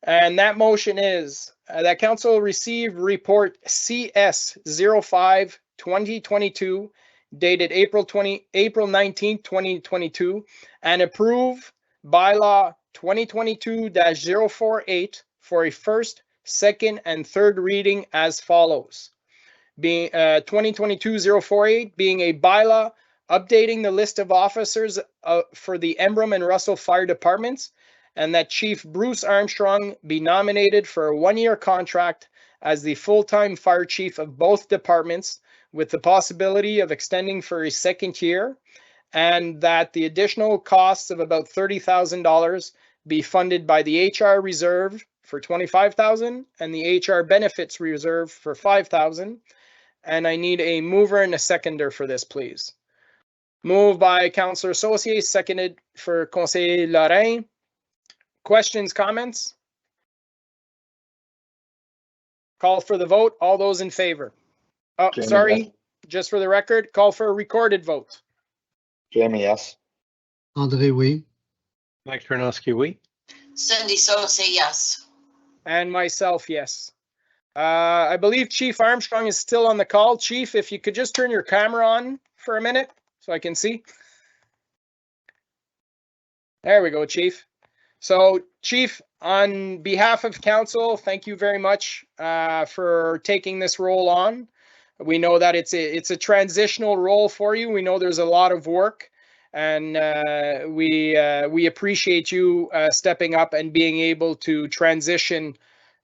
And that motion is that council receive report CS 05-2022 dated April 19, 2022, and approve bylaw 2022-048 for a first, second, and third reading as follows. Being 2022-048 being a bylaw updating the list of officers for the Embrun and Russell Fire Departments, and that Chief Bruce Armstrong be nominated for a one-year contract as the full-time fire chief of both departments, with the possibility of extending for a second year, and that the additional costs of about $30,000 be funded by the HR reserve for $25,000 and the HR benefits reserve for $5,000. And I need a mover and a seconder for this, please. Moved by Councillor Saucier, seconded for Conseiller Lorrain. Questions, comments? Call for the vote. All those in favor? Oh, Jamie, sorry, yes. just for the record, call for a recorded vote. Jamie, yes. André, oui. Mike Tarnowski, oui. Cindy Saucé, yes. And myself, yes. I believe Chief Armstrong is still on the call. Chief, if you could just turn your camera on for a minute so I can see. There we go, Chief. So, Chief, on behalf of council, thank you very much for taking this role on. We know that it's a transitional role for you. We know there's a lot of work, and we appreciate you stepping up and being able to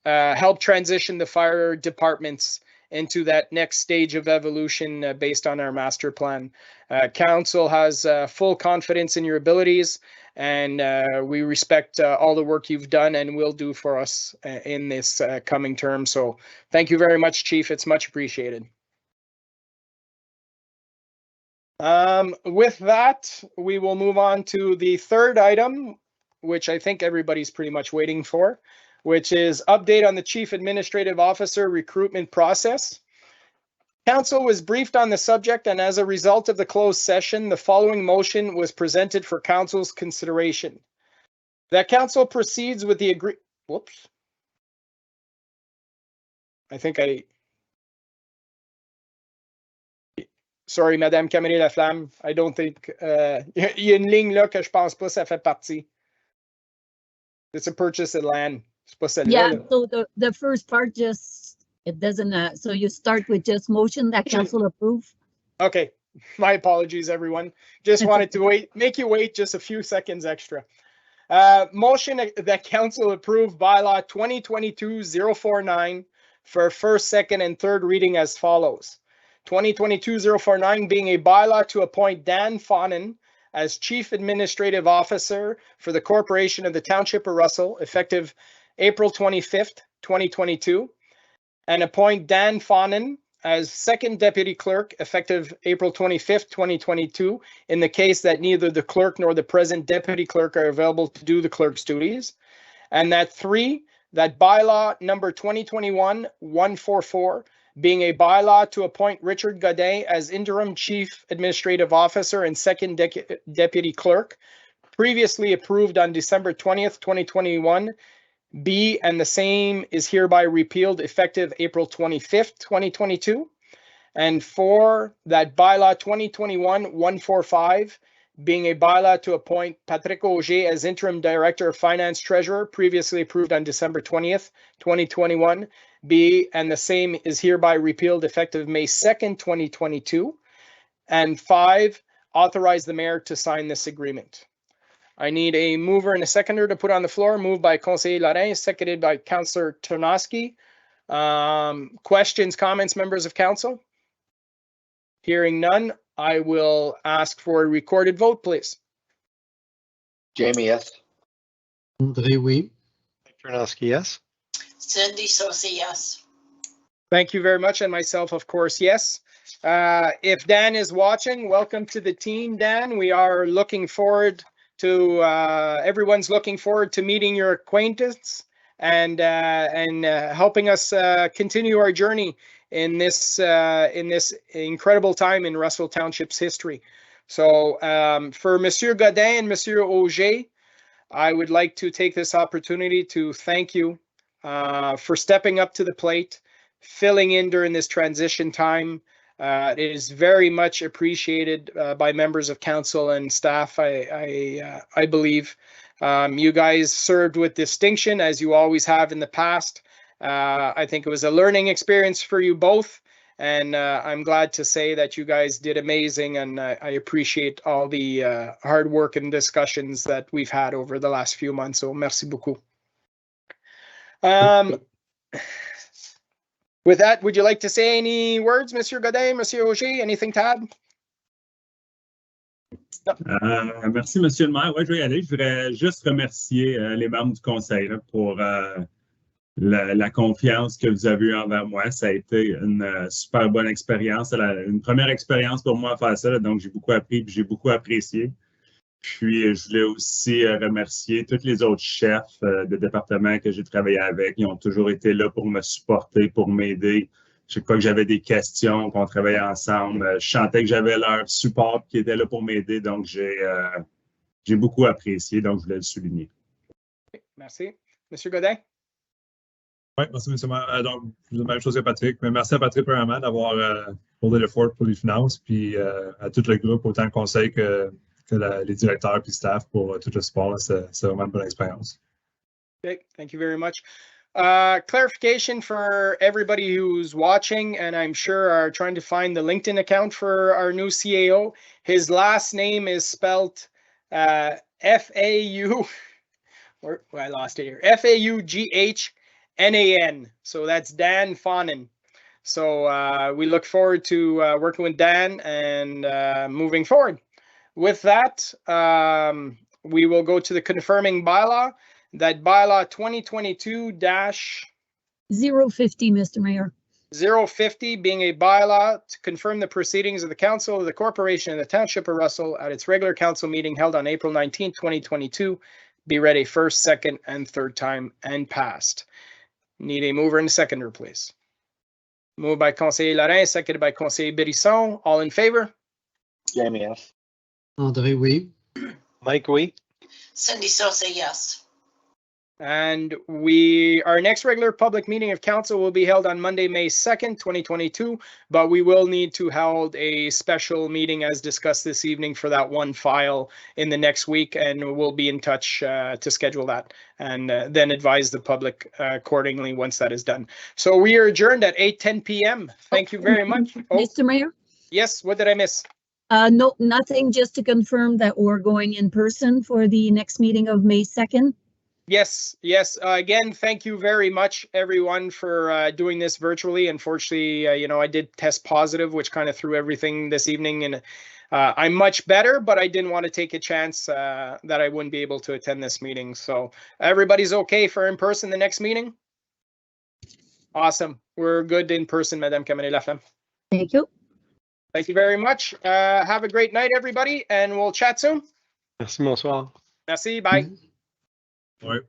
help transition the fire departments into that next stage of evolution based on our master plan. Council has full confidence in your abilities, and we respect all the work you've done and will do for us in this coming term. So thank you very much, Chief. It's much appreciated. With that, we will move on to the third item, which I think everybody's pretty much waiting for, which is update on the Chief Administrative Officer recruitment process. Council was briefed on the subject, and as a result of the closed session, the following motion was presented for Council's consideration. That Council proceeds with the whoops. Sorry, Madame Camille Laflamme, I don't think, il y a une ligne là que je pense pas ça fait partie. It's a purchase of land. C'est pas celle-là. Yeah, Là. so the first part it doesn't, so you start with just motion that council approve. Okay, my apologies, everyone. Just wanted to make you wait just a few seconds extra. Motion that council approve bylaw 2022-049 for first, second, and third reading as follows. 2022-049 being a bylaw to appoint Dan Fonan as Chief Administrative Officer for the Corporation of the Township of Russell, effective April 25th, 2022, and appoint Dan Fonan as Second Deputy Clerk, effective April 25th, 2022, in the case that neither the clerk nor the present Deputy Clerk are available to do the clerk's duties. And that bylaw number 2021-144, being a bylaw to appoint Richard Godin as Interim Chief Administrative Officer and Second Deputy Clerk previously approved on December 20th, 2021 be and the same is hereby repealed effective April 25th, 2022. And 4, that bylaw 2021-145 being a bylaw to appoint Patrick Auger as interim director of finance treasurer previously approved on December 20th, 2021 be and the same is hereby repealed effective May 2nd, 2022. And 5, authorize the mayor to sign this agreement. I need a mover and a seconder to put on the floor. Moved by Conseiller Lorrain, seconded by Councillor Tarnowski. Questions, comments, members of council? Hearing none, I will ask for a recorded vote, please. Jamie, yes. André, oui. Tarnowski, yes. Cindy Sauce, yes. Thank you very much, and myself, of course, yes. If Dan is watching, welcome to the team, Dan. We are looking forward to, everyone's looking forward to meeting your acquaintance and helping us continue our journey in this incredible time in Russell Township's history. So for Monsieur Godin and Monsieur Auger, I would like to take this opportunity to thank you for stepping up to the plate, filling in during this transition time. It is very much appreciated by members of council and staff. I believe you guys served with distinction, as you always have in the past. I think it was a learning experience for you both, and I'm glad to say that you guys did amazing, and I appreciate all the hard work and discussions that we've had over the last few months. So merci beaucoup. With that, would you like to say any words, Monsieur Godin, Monsieur Auger? Anything to add? Merci, Monsieur le maire. Ouais, je vais y aller. Je voudrais juste remercier les membres du conseil là, pour la confiance que vous avez eue envers moi. Ça a été une super bonne expérience. Une première expérience pour moi à faire ça, là, donc j'ai beaucoup appris et j'ai beaucoup apprécié. Puis, je voulais aussi remercier tous les autres chefs de département que j'ai travaillé avec. Ils ont toujours été là pour me supporter, pour m'aider. Chaque fois que j'avais des questions, qu'on travaillait ensemble, je sentais que j'avais leur support qui était là pour m'aider. Donc, j'ai beaucoup apprécié. Donc, je voulais le souligner. Merci. Monsieur Godin? Oui, merci, M. le maire. Donc, je vous dis la même chose que Patrick. Mais merci à Patrick, premièrement, d'avoir posé l'effort pour les finances, puis à tout le groupe, autant le conseil que les directeurs et staff pour tout le support. C'est vraiment une bonne expérience. Okay, thank you very much. Clarification for everybody who's watching, and I'm sure are trying to find the LinkedIn account for our new CAO. His last name is spelled F-A-U, or I lost it here, F-A-U-G-H-N-A-N. So that's Dan Fonin. So we look forward to working with Dan and moving forward. With that, we will go to the confirming bylaw. That bylaw 2022-050, Mr. Mayor. 050 being a bylaw to confirm the proceedings of the council of the corporation of the township of Russell at its regular council meeting held on April 19, 2022. Be read a first, second, and third time and passed. Need a mover and a seconder, please. Moved by Conseiller Lorrain, seconded by Conseiller Brisson. All in favor? Jamie, yes. André, oui. Mike, oui. Cindy Sauce, yes. And our next regular public meeting of council will be held on Monday, May 2nd, 2022, but we will need to hold a special meeting as discussed this evening for that one file in the next week, and we'll be in touch to schedule that and then advise the public accordingly once that is done. So we are adjourned at 8:10 p.m. Thank you very much. Oh, Mr. Mayor? yes, what did I miss? No, nothing, just to confirm that we're going in person for the next meeting of May 2nd. Yes. Again, thank you very much, everyone, for doing this virtually. Unfortunately, I did test positive, which kind of threw everything this evening. And I'm much better, but I didn't want to take a chance that I wouldn't be able to attend this meeting. So everybody's okay for in person the next meeting? Awesome. We're good in person, Madame Cameron-Laflamme. Thank you. Thank you very much. Have a great night, everybody, and we'll chat soon. Merci, bonsoir. Merci. Bye. Oui.